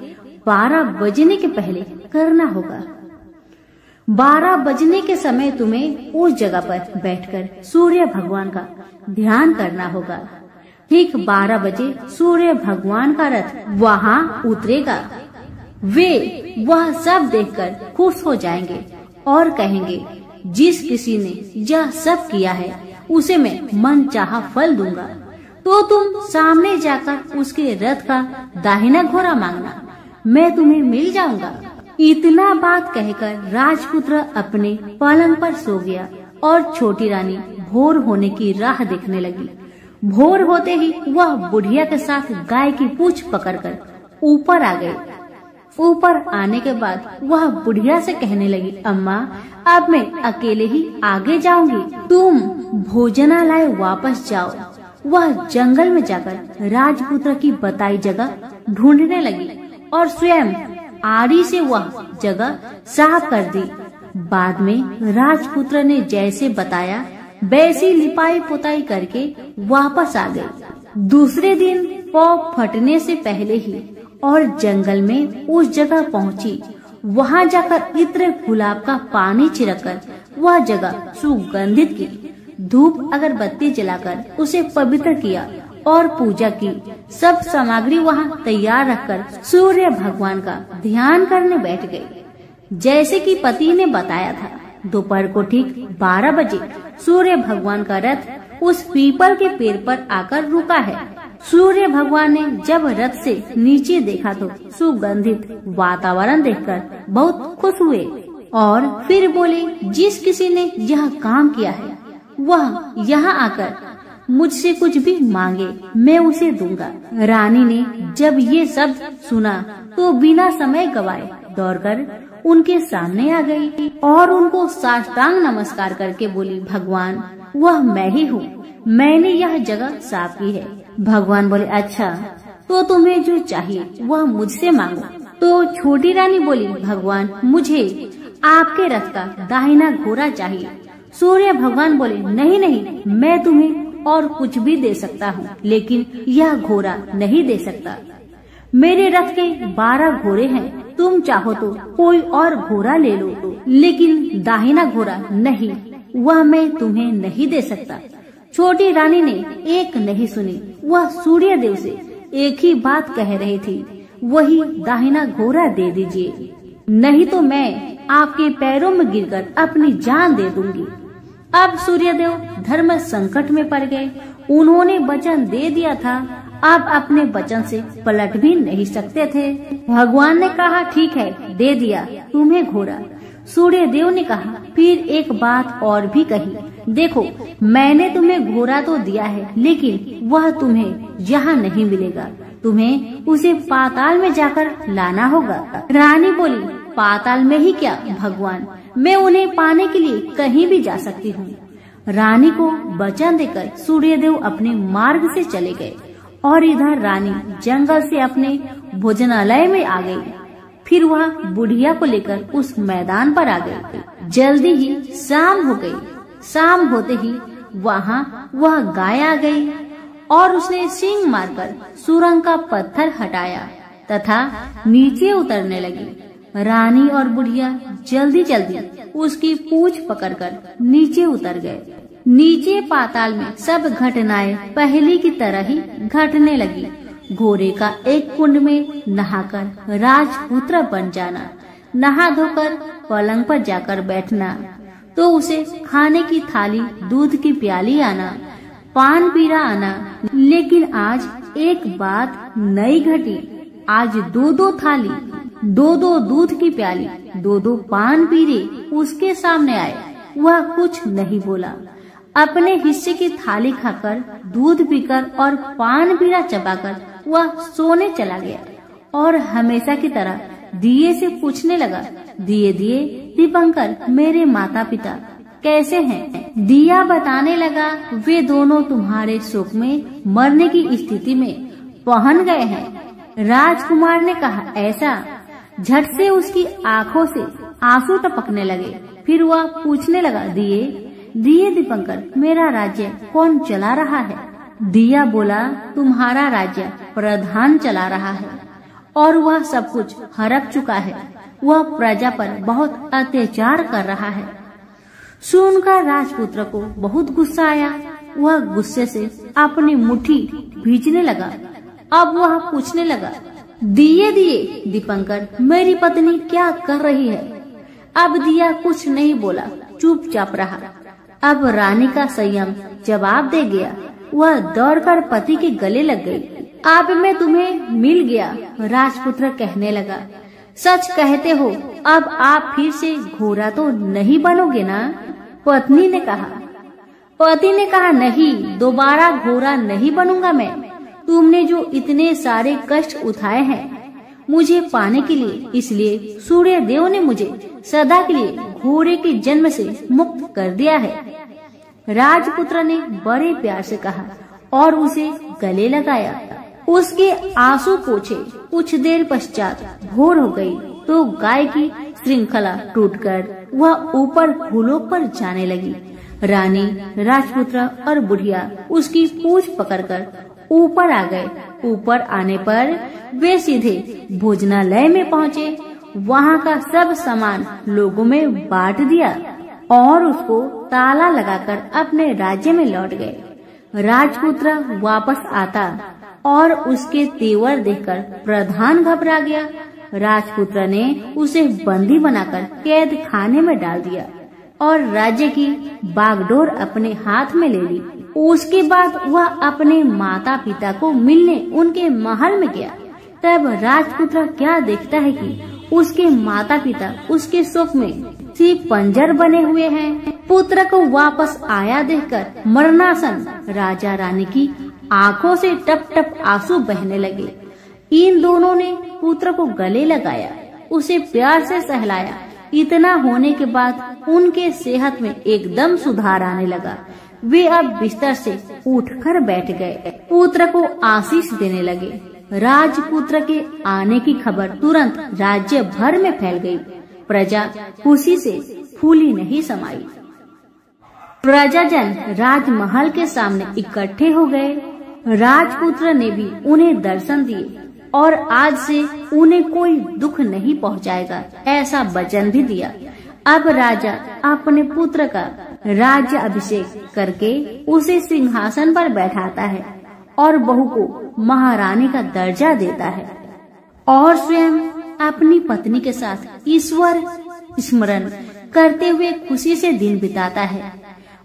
12 बजने के पहले करना होगा। 12 बजने के समय तुम्हें उस जगह पर बैठकर सूर्य भगवान का ध्यान करना होगा। ठीक 12 बजे सूर्य भगवान का रथ वहाँ उतरेगा। वे वह सब देखकर खुश हो जाएंगे और कहेंगे, जिस किसी ने यह सब किया है उसे मैं मनचाहा फल दूंगा। तो तुम सामने जाकर उसके रथ का दाहिना घोड़ा मांगना, मैं तुम्हें मिल जाऊंगा। इतना बात कहकर राजपुत्र अपने पलंग पर सो गया और छोटी रानी भोर होने की राह देखने लगी। भोर होते ही वह बुढ़िया के साथ गाय की पूंछ पकड़कर ऊपर आ गई। ऊपर आने के बाद वह बुढ़िया से कहने लगी, अम्मा अब मैं अकेले ही आगे जाऊंगी, तुम भोजनालय वापस जाओ। वह जंगल में जाकर राजपुत्र की बताई जगह ढूंढने लगी और स्वयं आरी से वह जगह साफ कर दी। बाद में राजपुत्र ने जैसे बताया वैसी लिपाई पुताई करके वापस आ गई। दूसरे दिन पौ फटने से पहले ही और जंगल में उस जगह पहुंची। वहां जाकर इत्र गुलाब का पानी छिड़ककर वह जगह सुगंधित की। धूप अगरबत्ती जलाकर उसे पवित्र किया और पूजा की। सब सामग्री वहाँ तैयार रखकर सूर्य भगवान का ध्यान करने बैठ गई। जैसे कि पति ने बताया था, दोपहर को ठीक 12 बजे सूर्य भगवान का रथ उस पीपल के पेड़ पर आकर रुका है। सूर्य भगवान ने जब रथ से नीचे देखा तो सुगंधित वातावरण देखकर बहुत खुश हुए और फिर बोले, जिस किसी ने यह काम किया है वह यहाँ आकर मुझसे कुछ भी मांगे, मैं उसे दूंगा। रानी ने जब ये सब सुना तो बिना समय गवाए दौड़कर उनके सामने आ गई और उनको साष्टांग नमस्कार करके बोली, भगवान वह मैं ही हूँ, मैंने यह जगह साफ की है। भगवान बोले, अच्छा तो तुम्हें जो चाहिए वह मुझसे मांगो। तो छोटी रानी बोली, भगवान मुझे आपके रथ का दाहिना घोड़ा चाहिए। सूर्य भगवान बोले, नहीं नहीं, मैं तुम्हें और कुछ भी दे सकता हूँ, लेकिन यह घोड़ा नहीं दे सकता। मेरे रथ के 12 घोड़े हैं, तुम चाहो तो कोई और घोड़ा ले लो, लेकिन दाहिना घोड़ा नहीं, वह मैं तुम्हें नहीं दे सकता। छोटी रानी ने एक नहीं सुनी। वह सूर्य देव से एक ही बात कह रही थी, वही दाहिना घोड़ा दे दीजिए, नहीं तो मैं आपके पैरों में गिरकर अपनी जान दे दूंगी। अब सूर्यदेव धर्म संकट में पड़ गए। उन्होंने वचन दे दिया था, अब अपने वचन से पलट भी नहीं सकते थे। भगवान ने कहा, ठीक है, दे दिया तुम्हें घोड़ा। सूर्यदेव ने कहा, फिर एक बात और भी कही, देखो मैंने तुम्हें घोड़ा तो दिया है, लेकिन वह तुम्हें यहाँ नहीं मिलेगा, तुम्हें उसे पाताल में जाकर लाना होगा। रानी बोली, पाताल में ही क्या भगवान, मैं उन्हें पाने के लिए कहीं भी जा सकती हूँ। रानी को वचन देकर सूर्यदेव अपने मार्ग से चले गए और इधर रानी जंगल से अपने भोजनालय में आ गई। फिर वह बुढ़िया को लेकर उस मैदान पर आ गई। जल्दी ही शाम हो गई। शाम होते ही वहाँ वह गाय आ गई और उसने सींग मारकर सुरंग का पत्थर हटाया तथा नीचे उतरने लगी। रानी और बुढ़िया जल्दी जल्दी उसकी पूंछ पकड़कर नीचे उतर गए। नीचे पाताल में सब घटनाएं पहले की तरह ही घटने लगी। घोड़े का एक कुंड में नहाकर राजपुत्र बन जाना, नहा धोकर पलंग पर जाकर बैठना, तो उसे खाने की थाली, दूध की प्याली आना, पान पीरा आना। लेकिन आज एक बात नई घटी। आज 2-2 थाली, 2-2 दूध की प्याली, 2-2 पान पीरे उसके सामने आए। वह कुछ नहीं बोला। अपने हिस्से की थाली खाकर, दूध पीकर और पान पीरा चबाकर वह सोने चला गया और हमेशा की तरह दिए से पूछने लगा, दिए दिए दीपंकर, मेरे माता पिता कैसे हैं? दिया बताने लगा, वे दोनों तुम्हारे शोक में मरने की स्थिति में पहुंच गए हैं। राजकुमार ने कहा, ऐसा? झट से उसकी आंखों से आंसू टपकने लगे। फिर वह पूछने लगा, दिए दिए दीपंकर, मेरा राज्य कौन चला रहा है? दिया बोला, तुम्हारा राज्य प्रधान चला रहा है और वह सब कुछ हड़प चुका है। वह प्रजा पर बहुत अत्याचार कर रहा है। सुनकर राजपुत्र को बहुत गुस्सा आया। वह गुस्से से अपनी मुट्ठी भींचने लगा। अब वह पूछने लगा, दिए दिए दीपंकर, मेरी पत्नी क्या कर रही है? अब दिया कुछ नहीं बोला, चुपचाप रहा। अब रानी का संयम जवाब दे गया। वह दौड़कर पति के गले लग गई। अब मैं तुम्हें मिल गया, राजपुत्र कहने लगा। सच कहते हो, अब आप फिर से घोड़ा तो नहीं बनोगे ना? पत्नी ने कहा। पति ने कहा, नहीं, दोबारा घोड़ा नहीं बनूंगा मैं। तुमने जो इतने सारे कष्ट उठाए हैं मुझे पाने के लिए, इसलिए सूर्य देव ने मुझे सदा के लिए घोड़े के जन्म से मुक्त कर दिया है। राजपुत्र ने बड़े प्यार से कहा और उसे गले लगाया। उसके आंसू पोंछे। कुछ देर पश्चात भोर हो गई तो गाय की श्रृंखला टूटकर वह ऊपर भूलोक पर जाने लगी। रानी, राजपुत्र और बुढ़िया उसकी पूंछ पकड़कर ऊपर आ गए। ऊपर आने पर वे सीधे भोजनालय में पहुँचे। वहाँ का सब सामान लोगों में बांट दिया और उसको ताला लगाकर अपने राज्य में लौट गए। राजपुत्र वापस आता और उसके तेवर देखकर प्रधान घबरा गया। राजपुत्र ने उसे बंदी बनाकर कैद खाने में डाल दिया और राज्य की बागडोर अपने हाथ में ले ली। उसके बाद वह अपने माता पिता को मिलने उनके महल में गया। तब राजपुत्र क्या देखता है कि उसके माता पिता उसके शोक में सिर्फ पंजर बने हुए हैं। पुत्र को वापस आया देखकर मरणासन राजा रानी की आंखों से टप टप आंसू बहने लगे। इन दोनों ने पुत्र को गले लगाया, उसे प्यार से सहलाया। इतना होने के बाद उनके सेहत में एकदम सुधार आने लगा। वे अब बिस्तर से उठकर बैठ गए, पुत्र को आशीष देने लगे। राजपुत्र के आने की खबर तुरंत राज्य भर में फैल गई। प्रजा खुशी से फूली नहीं समाई। प्रजाजन राजमहल के सामने इकट्ठे हो गए। राजपुत्र ने भी उन्हें दर्शन दिए और आज से उन्हें कोई दुख नहीं पहुंचाएगा, ऐसा वचन भी दिया। अब राजा अपने पुत्र का राज्य अभिषेक करके उसे सिंहासन पर बैठाता है और बहू को महारानी का दर्जा देता है और स्वयं अपनी पत्नी के साथ ईश्वर स्मरण करते हुए खुशी से दिन बिताता है।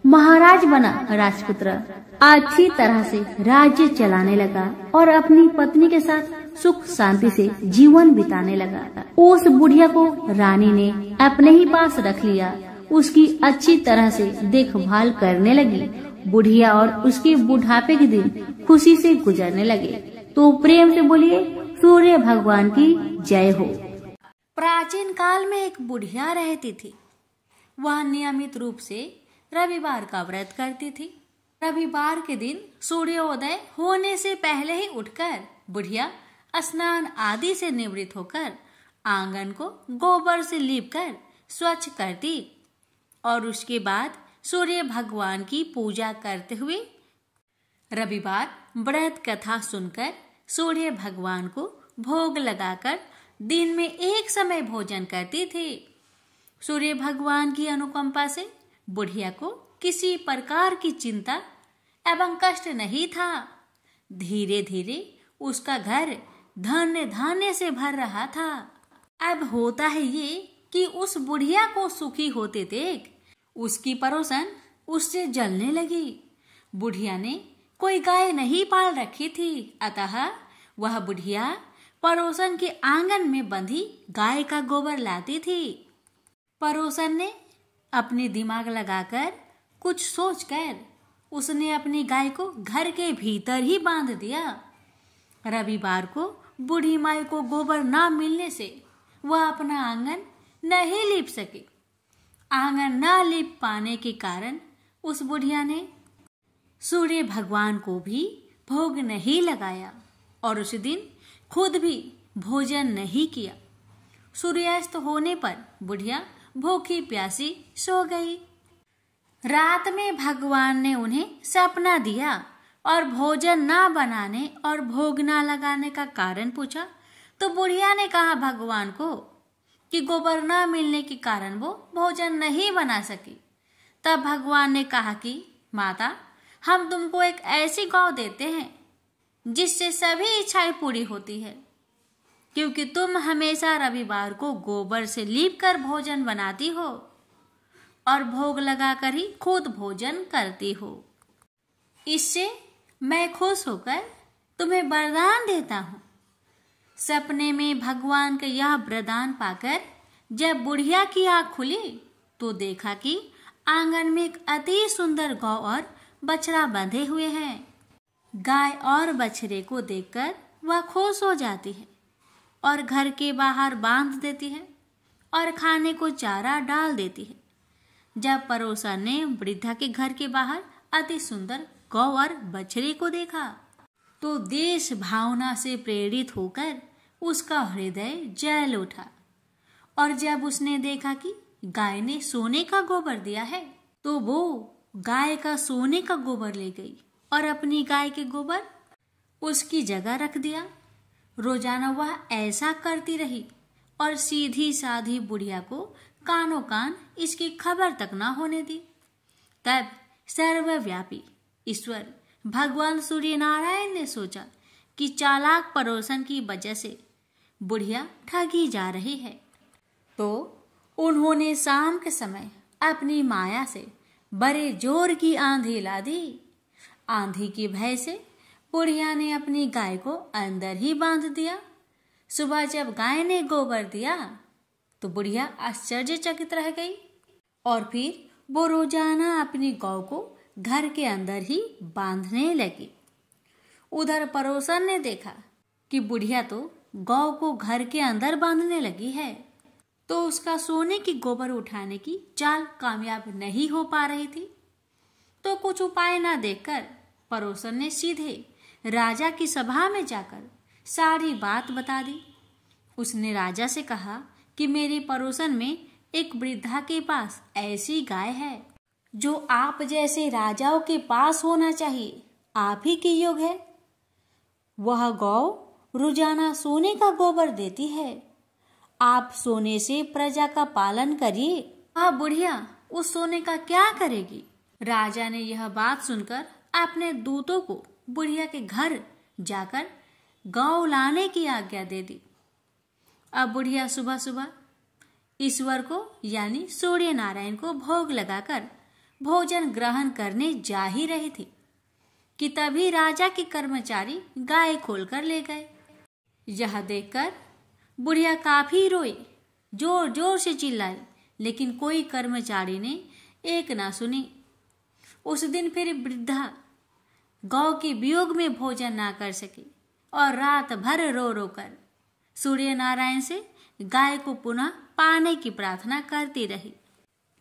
महाराज बना राजपुत्र अच्छी तरह से राज्य चलाने लगा और अपनी पत्नी के साथ सुख शांति से जीवन बिताने लगा। उस बुढ़िया को रानी ने अपने ही पास रख लिया, उसकी अच्छी तरह से देखभाल करने लगी। बुढ़िया और उसके बुढ़ापे के दिन खुशी से गुजरने लगे। तो प्रेम से बोलिए, सूर्य भगवान की जय हो। प्राचीन काल में एक बुढ़िया रहती थी। वह नियमित रूप से रविवार का व्रत करती थी। रविवार के दिन सूर्योदय होने से पहले ही उठकर बुढ़िया स्नान आदि से निवृत्त होकर आंगन को गोबर से लीपकर स्वच्छ करती और उसके बाद सूर्य भगवान की पूजा करते हुए रविवार व्रत कथा सुनकर सूर्य भगवान को भोग लगाकर दिन में एक समय भोजन करती थी। सूर्य भगवान की अनुकंपा से बुढ़िया को किसी प्रकार की चिंता एवं कष्ट नहीं था। धीरे धीरे उसका घर धन्य धान्य से भर रहा था। अब होता है ये कि उस बुढ़िया को सुखी होते देख उसकी पड़ोसन उससे जलने लगी। बुढ़िया ने कोई गाय नहीं पाल रखी थी, अतः वह बुढ़िया पड़ोसन के आंगन में बंधी गाय का गोबर लाती थी। पड़ोसन ने अपने दिमाग लगाकर कुछ सोचकर उसने अपनी गाय को घर के भीतर ही बांध दिया। रविवार को बूढ़ी माई को गोबर ना मिलने से वह अपना आंगन नहीं लीप सकी। आंगन ना लीप पाने के कारण उस बुढ़िया ने सूर्य भगवान को भी भोग नहीं लगाया और उस दिन खुद भी भोजन नहीं किया। सूर्यास्त होने पर बुढ़िया भूखी प्यासी सो गई। रात में भगवान ने उन्हें सपना दिया और भोजन ना बनाने और भोग ना लगाने का कारण पूछा तो बुढ़िया ने कहा भगवान को कि गोबर ना मिलने के कारण वो भोजन नहीं बना सकी। तब भगवान ने कहा कि माता, हम तुमको एक ऐसी गौ देते हैं जिससे सभी इच्छाएं पूरी होती है, क्योंकि तुम हमेशा रविवार को गोबर से लीप कर भोजन बनाती हो और भोग लगाकर ही खुद भोजन करती हो। इससे मैं खुश होकर तुम्हें वरदान देता हूँ। सपने में भगवान का यह वरदान पाकर जब बुढ़िया की आँख खुली तो देखा कि आंगन में एक अति सुंदर गौ और बछड़ा बंधे हुए हैं। गाय और बछड़े को देखकर वह खुश हो जाती है और घर के बाहर बांध देती है और खाने को चारा डाल देती है। जब पड़ोसन ने वृद्धा के घर के बाहर अति सुंदर गौ और बछड़े को देखा तो देश भावना से प्रेरित होकर उसका हृदय जल उठा। और जब उसने देखा कि गाय ने सोने का गोबर दिया है तो वो गाय का सोने का गोबर ले गई और अपनी गाय के गोबर उसकी जगह रख दिया। रोजाना वह ऐसा करती रही और सीधी साधी बुढ़िया को कानों कान इसकी खबर तक ना होने दी। तब सर्वव्यापी ईश्वर भगवान सूर्य नारायण ने सोचा कि चालाक पड़ोसन की वजह से बुढ़िया ठगी जा रही है, तो उन्होंने शाम के समय अपनी माया से बड़े जोर की आंधी ला दी। आंधी की भय से बुढ़िया ने अपनी गाय को अंदर ही बांध दिया। सुबह जब गाय ने गोबर दिया तो बुढ़िया आश्चर्यचकित रह गई और फिर वो रोजाना अपनी गौ को घर के अंदर ही बांधने लगी। उधर पड़ोसन ने देखा कि बुढ़िया तो गौ को घर के अंदर बांधने लगी है, तो उसका सोने की गोबर उठाने की चाल कामयाब नहीं हो पा रही थी। तो कुछ उपाय न देखकर पड़ोसन ने सीधे राजा की सभा में जाकर सारी बात बता दी। उसने राजा से कहा कि मेरे पड़ोसन में एक वृद्धा के पास ऐसी गाय है जो आप जैसे राजाओं के पास होना चाहिए, आप ही के योग है। वह गौ रोजाना सोने का गोबर देती है। आप सोने से प्रजा का पालन करिए। वह बुढ़िया उस सोने का क्या करेगी? राजा ने यह बात सुनकर अपने दूतों को बुढ़िया के घर जाकर गौ लाने की आज्ञा दे दी। अब बुढ़िया सुबह सुबह ईश्वर को यानी सूर्य नारायण को भोग लगाकर भोजन ग्रहण करने जा ही रही थी कि तभी राजा के कर्मचारी गाय खोलकर ले गए। यह देखकर बुढ़िया काफी रोई, जोर जोर से चिल्लाई, लेकिन कोई कर्मचारी ने एक ना सुनी। उस दिन फिर वृद्धा गौ के वियोग में भोजन ना कर सकी और रात भर रो रो कर सूर्य नारायण से गाय को पुनः पाने की प्रार्थना करती रही।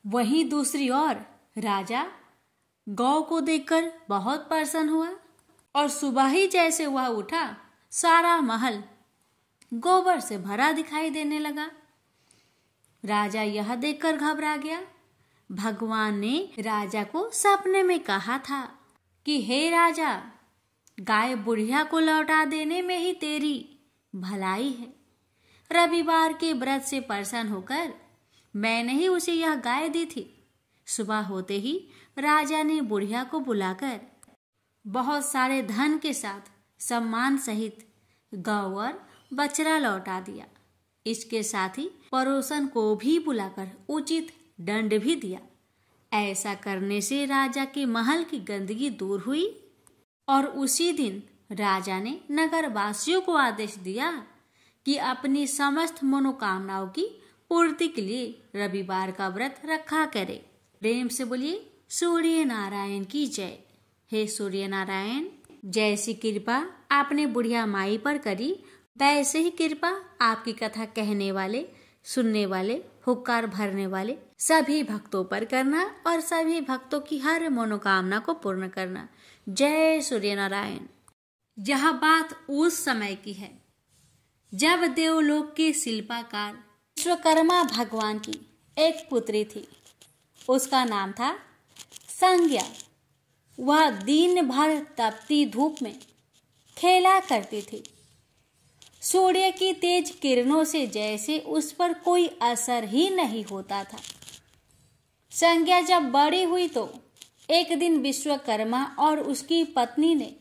वहीं दूसरी ओर राजा गौ को देखकर बहुत प्रसन्न हुआ और सुबह ही जैसे वह उठा सारा महल गोबर से भरा दिखाई देने लगा। राजा यह देखकर घबरा गया। भगवान ने राजा को सपने में कहा था कि हे राजा, गाय बुढ़िया को लौटा देने में ही तेरी भलाई है। रविवार के व्रत से प्रसन्न होकर मैंने ही उसे यह गाय दी थी। सुबह होते ही राजा ने बुढ़िया को बुलाकर बहुत सारे धन के साथ सम्मान सहित गौ और बछड़ा लौटा दिया। इसके साथ ही पड़ोसन को भी बुलाकर उचित दंड भी दिया। ऐसा करने से राजा के महल की गंदगी दूर हुई और उसी दिन राजा ने नगर वासियों को आदेश दिया कि अपनी समस्त मनोकामनाओं की पूर्ति के लिए रविवार का व्रत रखा करे। प्रेम से बोलिए सूर्य नारायण की जय। हे सूर्य नारायण, जैसी कृपा आपने बुढ़िया माई पर करी, वैसे ही कृपा आपकी कथा कहने वाले, सुनने वाले, हुक्कार भरने वाले सभी भक्तों पर करना और सभी भक्तों की हर मनोकामना को पूर्ण करना। जय सूर्य नारायण। यह बात उस समय की है जब देवलोक के शिल्पकार विश्वकर्मा भगवान की एक पुत्री थी। उसका नाम था संज्ञा। वह दिन भर तपती धूप में खेला करती थी। सूर्य की तेज किरणों से जैसे उस पर कोई असर ही नहीं होता था। संज्ञा जब बड़ी हुई तो एक दिन विश्वकर्मा और उसकी पत्नी ने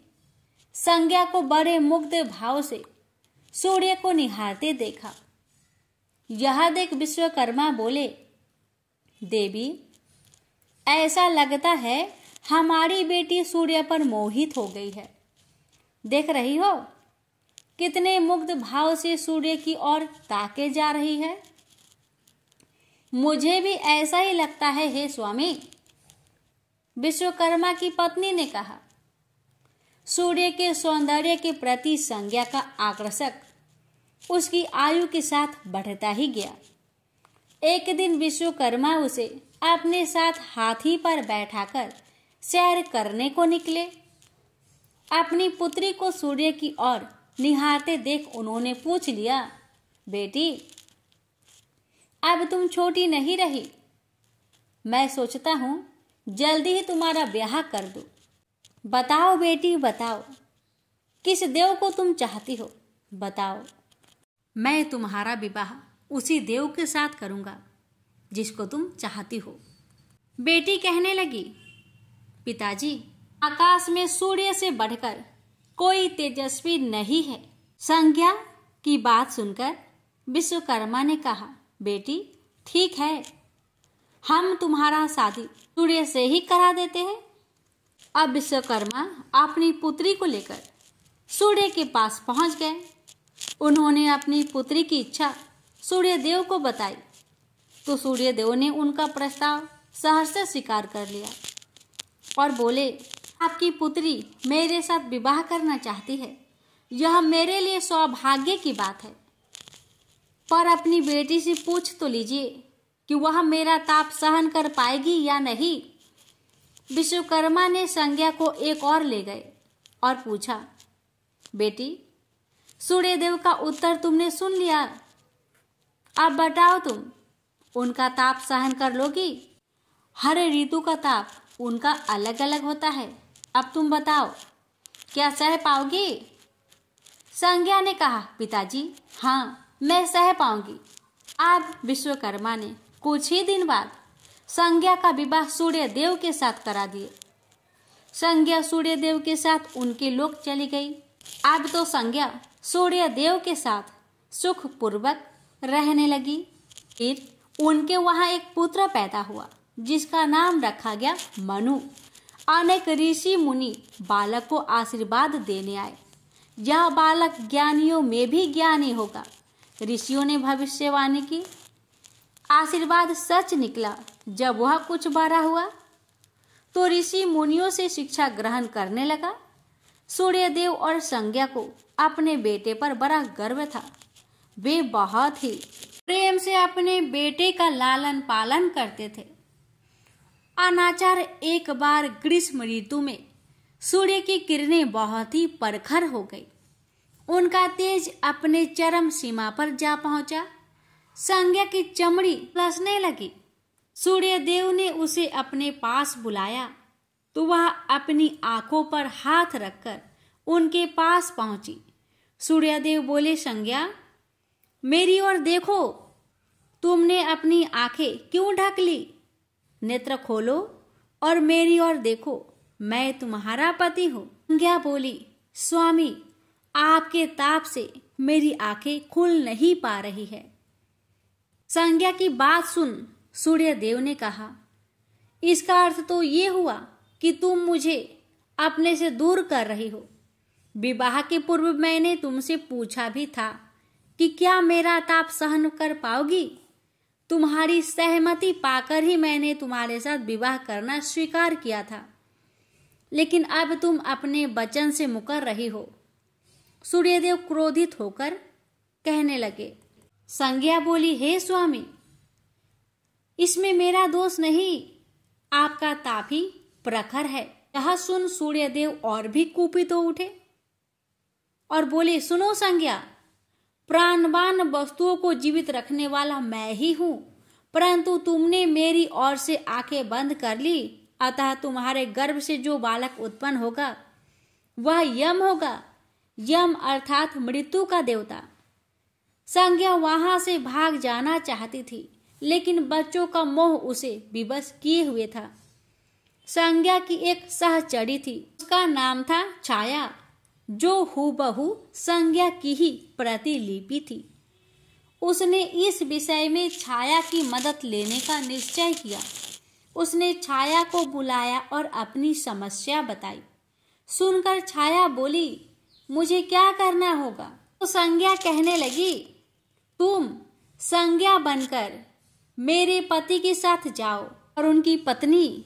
संज्ञा को बड़े मुग्ध भाव से सूर्य को निहारते देखा। यह देख विश्वकर्मा बोले, देवी, ऐसा लगता है हमारी बेटी सूर्य पर मोहित हो गई है। देख रही हो कितने मुग्ध भाव से सूर्य की ओर ताके जा रही है। मुझे भी ऐसा ही लगता है हे स्वामी। विश्वकर्मा की पत्नी ने कहा। सूर्य के सौंदर्य के प्रति संज्ञा का आकर्षक उसकी आयु के साथ बढ़ता ही गया। एक दिन विश्वकर्मा उसे अपने साथ हाथी पर बैठाकर सैर करने को निकले। अपनी पुत्री को सूर्य की ओर निहारते देख उन्होंने पूछ लिया, बेटी, अब तुम छोटी नहीं रही। मैं सोचता हूं जल्दी ही तुम्हारा ब्याह कर दूं। बताओ बेटी, बताओ, किस देव को तुम चाहती हो? बताओ। मैं तुम्हारा विवाह उसी देव के साथ करूंगा जिसको तुम चाहती हो। बेटी कहने लगी, पिताजी, आकाश में सूर्य से बढ़कर कोई तेजस्वी नहीं है। संज्ञा की बात सुनकर विश्वकर्मा ने कहा, बेटी, ठीक है, हम तुम्हारा शादी सूर्य से ही करा देते हैं। अब विश्वकर्मा अपनी पुत्री को लेकर सूर्य के पास पहुंच गए। उन्होंने अपनी पुत्री की इच्छा सूर्य देव को बताई तो सूर्य देव ने उनका प्रस्ताव सहर्ष से स्वीकार कर लिया और बोले, आपकी पुत्री मेरे साथ विवाह करना चाहती है। यह मेरे लिए सौभाग्य की बात है, पर अपनी बेटी से पूछ तो लीजिए कि वह मेरा ताप सहन कर पाएगी या नहीं। विश्वकर्मा ने संज्ञा को एक और ले गए और पूछा, बेटी, सूर्यदेव का उत्तर तुमने सुन लिया। अब बताओ, तुम उनका ताप सहन कर लोगी? हर ऋतु का ताप उनका अलग अलग होता है। अब तुम बताओ, क्या सह पाओगी? संज्ञा ने कहा, पिताजी, हाँ, मैं सह पाऊंगी। अब विश्वकर्मा ने कुछ ही दिन बाद संज्ञा का विवाह सूर्य देव के साथ करा दिए। संज्ञा सूर्य देव के साथ उनके लोक चली गई। अब तो संज्ञा सूर्य देव के साथ सुख पूर्वक रहने लगी। फिर उनके वहां एक पुत्र पैदा हुआ जिसका नाम रखा गया मनु। अनेक ऋषि मुनि बालक को आशीर्वाद देने आए। यह बालक ज्ञानियों में भी ज्ञानी होगा। ऋषियों ने भविष्यवाणी की। आशीर्वाद सच निकला। जब वह कुछ बड़ा हुआ तो ऋषि मुनियों से शिक्षा ग्रहण करने लगा। सूर्यदेव और संज्ञा को अपने बेटे पर बड़ा गर्व था। वे बहुत ही प्रेम से अपने बेटे का लालन पालन करते थे। अनाचार एक बार ग्रीष्म ऋतु में सूर्य की किरणें बहुत ही प्रखर हो गई। उनका तेज अपने चरम सीमा पर जा पहुंचा। संज्ञा की चमड़ी लसने लगी। सूर्यदेव ने उसे अपने पास बुलाया तो वह अपनी आंखों पर हाथ रखकर उनके पास पहुंची। सूर्यदेव बोले, संज्ञा, मेरी ओर देखो। तुमने अपनी आंखें क्यों ढक ली? नेत्र खोलो और मेरी ओर देखो। मैं तुम्हारा पति हूँ। संज्ञा बोली, स्वामी, आपके ताप से मेरी आंखें खुल नहीं पा रही है। संज्ञा की बात सुन सूर्यदेव ने कहा, इसका अर्थ तो ये हुआ कि तुम मुझे अपने से दूर कर रही हो। विवाह के पूर्व मैंने तुमसे पूछा भी था कि क्या मेरा ताप सहन कर पाओगी। तुम्हारी सहमति पाकर ही मैंने तुम्हारे साथ विवाह करना स्वीकार किया था, लेकिन अब तुम अपने वचन से मुकर रही हो। सूर्यदेव क्रोधित होकर कहने लगे। संज्ञा बोली, हे स्वामी, इसमें मेरा दोष नहीं, आपका ताप ही प्रखर है। यह सुन सूर्यदेव और भी कुपित हो उठे और बोले, सुनो संज्ञा, प्राणवान वस्तुओं को जीवित रखने वाला मैं ही हूं, परंतु तुमने मेरी ओर से आंखें बंद कर ली, अतः तुम्हारे गर्भ से जो बालक उत्पन्न होगा वह यम होगा। यम अर्थात मृत्यु का देवता। संज्ञा वहां से भाग जाना चाहती थी, लेकिन बच्चों का मोह उसे विवश किए हुए था। संज्ञा की एक सहचरी थी, उसका नाम था छाया, जो हूबहू संज्ञा की ही प्रतिलिपि थी। उसने इस विषय में छाया की मदद लेने का निश्चय किया। उसने छाया को बुलाया और अपनी समस्या बताई। सुनकर छाया बोली, मुझे क्या करना होगा? तो संज्ञा कहने लगी, तुम संज्ञा बनकर मेरे पति के साथ जाओ और उनकी पत्नी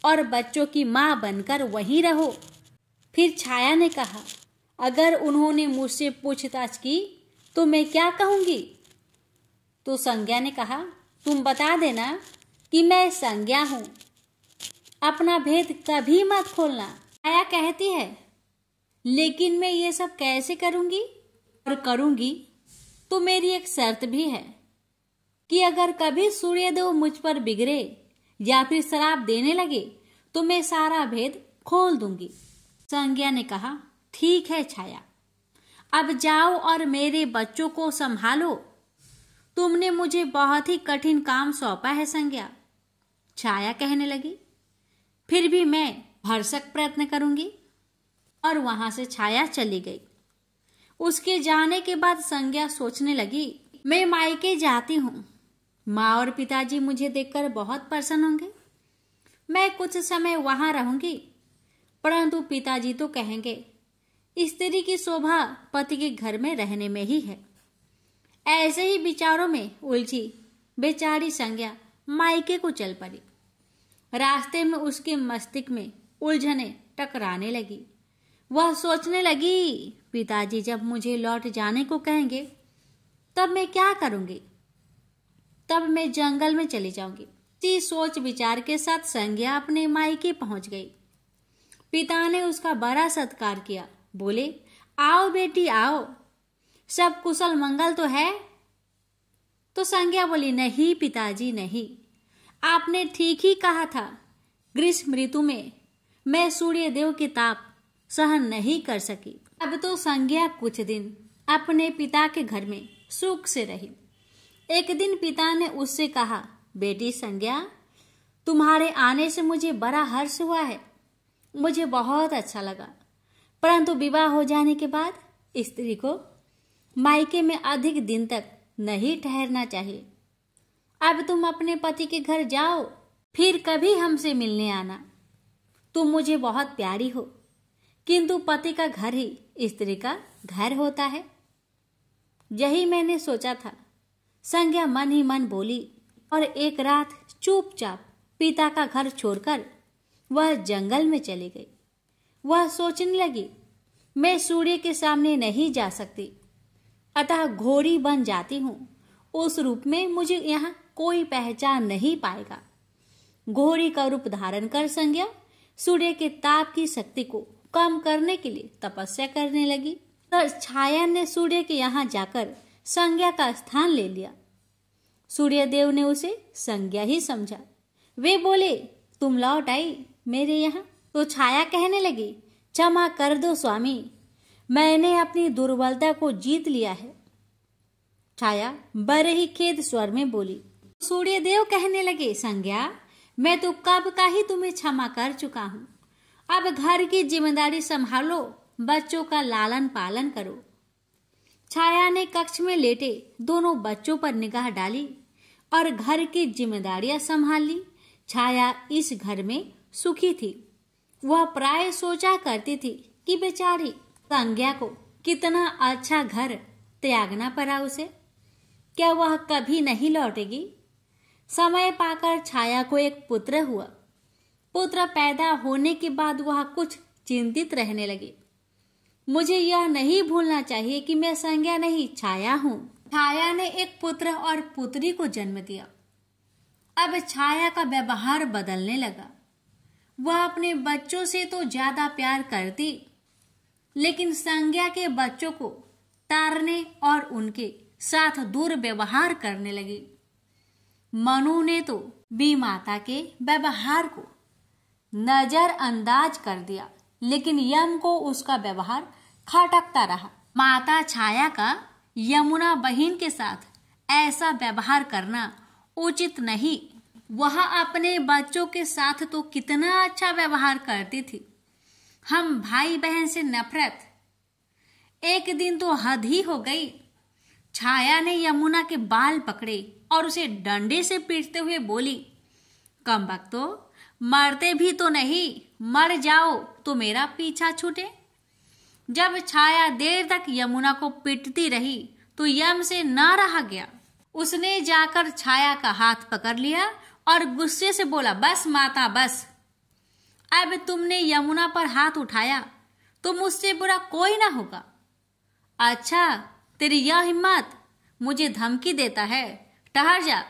और बच्चों की मां बनकर वहीं रहो। फिर छाया ने कहा, अगर उन्होंने मुझसे पूछताछ की तो मैं क्या कहूंगी? तो संज्ञा ने कहा, तुम बता देना कि मैं संज्ञा हूं, अपना भेद कभी मत खोलना। छाया कहती है, लेकिन मैं ये सब कैसे करूंगी? और करूंगी तो मेरी एक शर्त भी है कि अगर कभी सूर्यदेव मुझ पर बिगड़े या फिर श्राप देने लगे तो मैं सारा भेद खोल दूंगी। संज्ञा ने कहा, ठीक है छाया, अब जाओ और मेरे बच्चों को संभालो। तुमने मुझे बहुत ही कठिन काम सौंपा है संज्ञा। छाया कहने लगी, फिर भी मैं भरसक प्रयत्न करूंगी। और वहां से छाया चली गई। उसके जाने के बाद संज्ञा सोचने लगी, मैं मायके जाती हूँ, माँ और पिताजी मुझे देखकर बहुत प्रसन्न होंगे। मैं कुछ समय वहां रहूंगी, परंतु पिताजी तो कहेंगे, स्त्री की शोभा पति के घर में रहने में ही है। ऐसे ही विचारों में उलझी बेचारी संज्ञा मायके को चल पड़ी। रास्ते में उसके मस्तिष्क में उलझने टकराने लगी। वह सोचने लगी, पिताजी जब मुझे लौट जाने को कहेंगे तब मैं क्या करूंगी? तब मैं जंगल में चली जाऊंगी। इसी सोच विचार के साथ संज्ञा अपने मायके पहुंच गई। पिता ने उसका बड़ा सत्कार किया। बोले, आओ बेटी आओ, सब कुशल मंगल तो है? तो संज्ञा बोली, नहीं पिताजी नहीं, आपने ठीक ही कहा था। ग्रीष्म ऋतु में मैं सूर्यदेव के ताप सहन नहीं कर सकी। अब तो संज्ञा कुछ दिन अपने पिता के घर में सुख से रही। एक दिन पिता ने उससे कहा, बेटी संज्ञा, तुम्हारे आने से मुझे बड़ा हर्ष हुआ है, मुझे बहुत अच्छा लगा, परंतु विवाह हो जाने के बाद स्त्री को मायके में अधिक दिन तक नहीं ठहरना चाहिए। अब तुम अपने पति के घर जाओ, फिर कभी हमसे मिलने आना। तुम मुझे बहुत प्यारी हो, किंतु पति का घर ही स्त्री का घर होता है। यही मैंने सोचा था, संज्ञा मन ही मन बोली। और एक रात चुपचाप पिता का घर छोड़कर वह जंगल में चली गई। वह सोचने लगी, मैं सूर्य के सामने नहीं जा सकती, अतः घोड़ी बन जाती हूँ। उस रूप में मुझे यहाँ कोई पहचान नहीं पाएगा। घोड़ी का रूप धारण कर संज्ञा सूर्य के ताप की शक्ति को कम करने के लिए तपस्या करने लगी। तो छाया ने सूर्य के यहाँ जाकर संज्ञा का स्थान ले लिया। सूर्यदेव ने उसे संज्ञा ही समझा। वे बोले, तुम लौट आई मेरे यहाँ? तो छाया कहने लगी, क्षमा कर दो स्वामी, मैंने अपनी दुर्बलता को जीत लिया है। छाया बड़े ही खेद स्वर में बोली। सूर्यदेव कहने लगे, संज्ञा, मैं तो कब का ही तुम्हें क्षमा कर चुका हूँ। अब घर की जिम्मेदारी संभालो, बच्चों का लालन पालन करो। छाया ने कक्ष में लेटे दोनों बच्चों पर निगाह डाली। और घर की जिम्मेदारियां संभाल ली। छाया इस घर में सुखी थी। वह प्राय सोचा करती थी कि बेचारी संज्ञा को कितना अच्छा घर त्यागना पड़ा उसे। क्या वह कभी नहीं लौटेगी? समय पाकर छाया को एक पुत्र हुआ। पुत्र पैदा होने के बाद वह कुछ चिंतित रहने लगी। मुझे यह नहीं भूलना चाहिए कि मैं संज्ञा नहीं, छाया हूँ। छाया ने एक पुत्र और पुत्री को जन्म दिया। अब छाया का व्यवहार बदलने लगा। वह अपने बच्चों से तो ज्यादा प्यार करती, लेकिन संज्ञा के बच्चों को तारने और उनके साथ दुर्व्यवहार करने लगी। मनु ने तो बी माता के व्यवहार को नजरअंदाज कर दिया, लेकिन यम को उसका व्यवहार खटकता रहा। माता छाया का यमुना बहन के साथ ऐसा व्यवहार करना उचित नहीं। वह अपने बच्चों के साथ तो कितना अच्छा व्यवहार करती थी। हम भाई बहन से नफरत, एक दिन तो हद ही हो गई। छाया ने यमुना के बाल पकड़े और उसे डंडे से पीटते हुए बोली, कमबख्तो, मरते भी तो नहीं, मर जाओ तो मेरा पीछा छूटे। जब छाया देर तक यमुना को पीटती रही तो यम से न रहा गया। उसने जाकर छाया का हाथ पकड़ लिया और गुस्से से बोला, बस माता बस, अब तुमने यमुना पर हाथ उठाया तो मुझसे बुरा कोई ना होगा। अच्छा, तेरी यह हिम्मत, मुझे धमकी देता है? ठहर जा,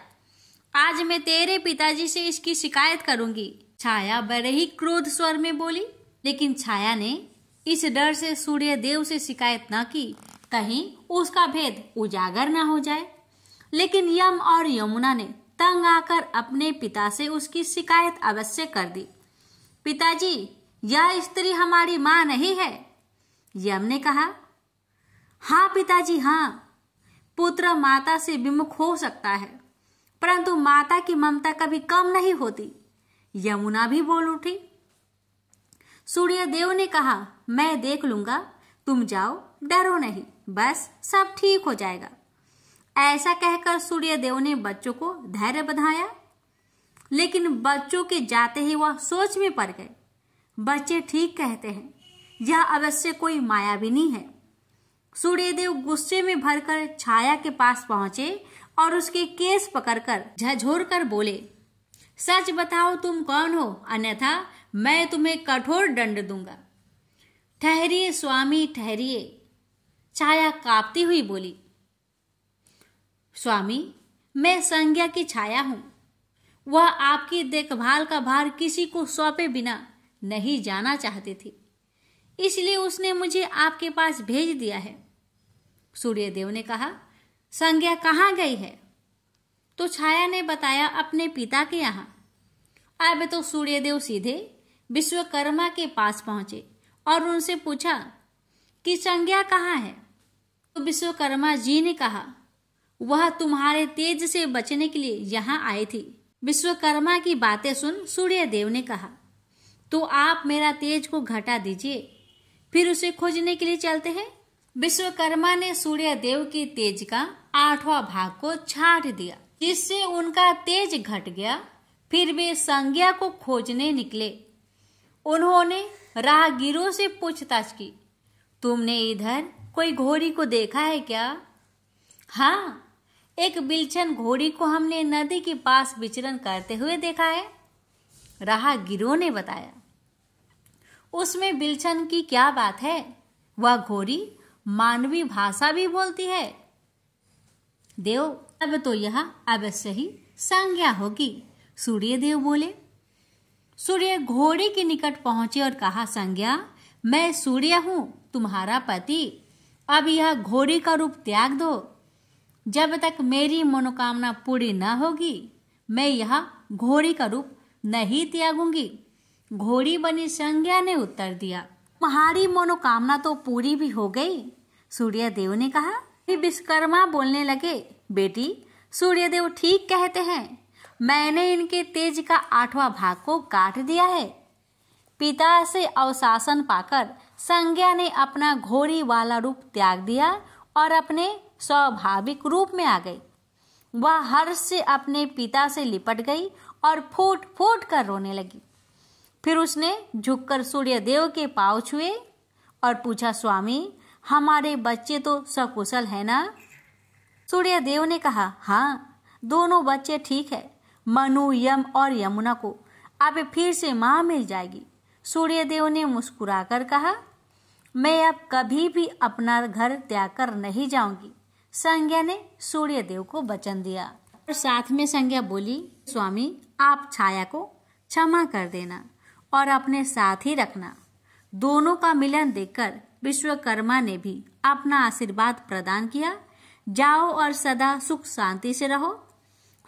आज मैं तेरे पिताजी से इसकी शिकायत करूंगी। छाया बड़े ही क्रोध स्वर में बोली, लेकिन छाया ने इस डर से सूर्य देव से शिकायत न की, कहीं उसका भेद उजागर न हो जाए। लेकिन यम और यमुना ने तंग आकर अपने पिता से उसकी शिकायत अवश्य कर दी। पिताजी, यह स्त्री हमारी माँ नहीं है। यम ने कहा, हाँ पिताजी हाँ, पुत्र माता से विमुख हो सकता है, परंतु माता की ममता कभी कम नहीं होती। यमुना भी बोल उठी। सूर्यदेव ने कहा, मैं देख लूंगा, तुम जाओ, डरो नहीं, बस सब ठीक हो जाएगा। ऐसा कहकर सूर्यदेव ने बच्चों को धैर्य बंधाया, लेकिन बच्चों के जाते ही वह सोच में पड़ गए। बच्चे ठीक कहते हैं, यह अवश्य कोई मायाविनी है। सूर्यदेव गुस्से में भरकर छाया के पास पहुंचे और उसके केस पकड़कर झकझोर कर बोले, सच बताओ तुम कौन हो, अन्यथा मैं तुम्हें कठोर दंड दूंगा। ठहरिए स्वामी ठहरिए, छाया कांपती हुई बोली। स्वामी, मैं संज्ञा की छाया हूं। वह आपकी देखभाल का भार किसी को सौंपे बिना नहीं जाना चाहती थी, इसलिए उसने मुझे आपके पास भेज दिया है। सूर्यदेव ने कहा, संज्ञा कहाँ गई है? तो छाया ने बताया, अपने पिता के यहाँ। अब तो सूर्यदेव सीधे विश्वकर्मा के पास पहुंचे और उनसे पूछा कि संज्ञा कहाँ है? तो विश्वकर्मा जी ने कहा, वह तुम्हारे तेज से बचने के लिए यहाँ आई थी। विश्वकर्मा की बातें सुन सूर्यदेव ने कहा, तो आप मेरा तेज को घटा दीजिए, फिर उसे खोजने के लिए चलते हैं। विश्वकर्मा ने सूर्यदेव के तेज का 8वां भाग को छाट दिया, जिससे उनका तेज घट गया। फिर वे संज्ञा को खोजने निकले। उन्होंने राहगीरों से पूछताछ की, तुमने इधर कोई घोड़ी को देखा है क्या? हाँ, एक बिलछन घोड़ी को हमने नदी के पास विचरण करते हुए देखा है, राहगीरों ने बताया। उसमें बिलछन की क्या बात है? वह घोड़ी मानवी भाषा भी बोलती है। देव, अब तो यह अवश्य ही संज्ञा होगी, सूर्यदेव बोले। सूर्य घोड़ी के निकट पहुंचे और कहा, संज्ञा, मैं सूर्य हूं, तुम्हारा पति। अब यह घोड़ी का रूप त्याग दो। जब तक मेरी मनोकामना पूरी न होगी, मैं यह घोड़ी का रूप नहीं त्यागूंगी। घोड़ी बनी संज्ञा ने उत्तर दिया, तुम्हारी मनोकामना तो पूरी भी हो गई। सूर्यदेव ने कहा। फिर विश्वकर्मा बोलने लगे, बेटी, सूर्यदेव ठीक कहते हैं, मैंने इनके तेज का 8वां भाग को काट दिया है। पिता से अवशासन पाकर संज्ञा ने अपना घोड़ी वाला रूप त्याग दिया और अपने स्वाभाविक रूप में आ गई। वह हर्ष से अपने पिता से लिपट गई और फूट फूट कर रोने लगी। फिर उसने झुककर सूर्यदेव के पांव छुए और पूछा, स्वामी, हमारे बच्चे तो सकुशल है ना? सूर्यदेव ने कहा, हाँ, दोनों बच्चे ठीक है। मनु, यम और यमुना को अब फिर से मां मिल जाएगी। सूर्यदेव ने मुस्कुराकर कहा, मैं अब कभी भी अपना घर त्याग कर नहीं जाऊंगी। संज्ञा ने सूर्यदेव को वचन दिया और साथ में संज्ञा बोली, स्वामी, आप छाया को क्षमा कर देना और अपने साथ ही रखना। दोनों का मिलन देखकर विश्वकर्मा ने भी अपना आशीर्वाद प्रदान किया। जाओ और सदा सुख शांति से रहो।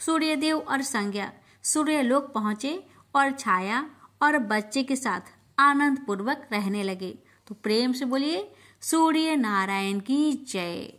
सूर्यदेव और संज्ञा सूर्यलोक पहुंचे और छाया और बच्चे के साथ आनंद पूर्वक रहने लगे। तो प्रेम से बोलिए, सूर्य नारायण की जय।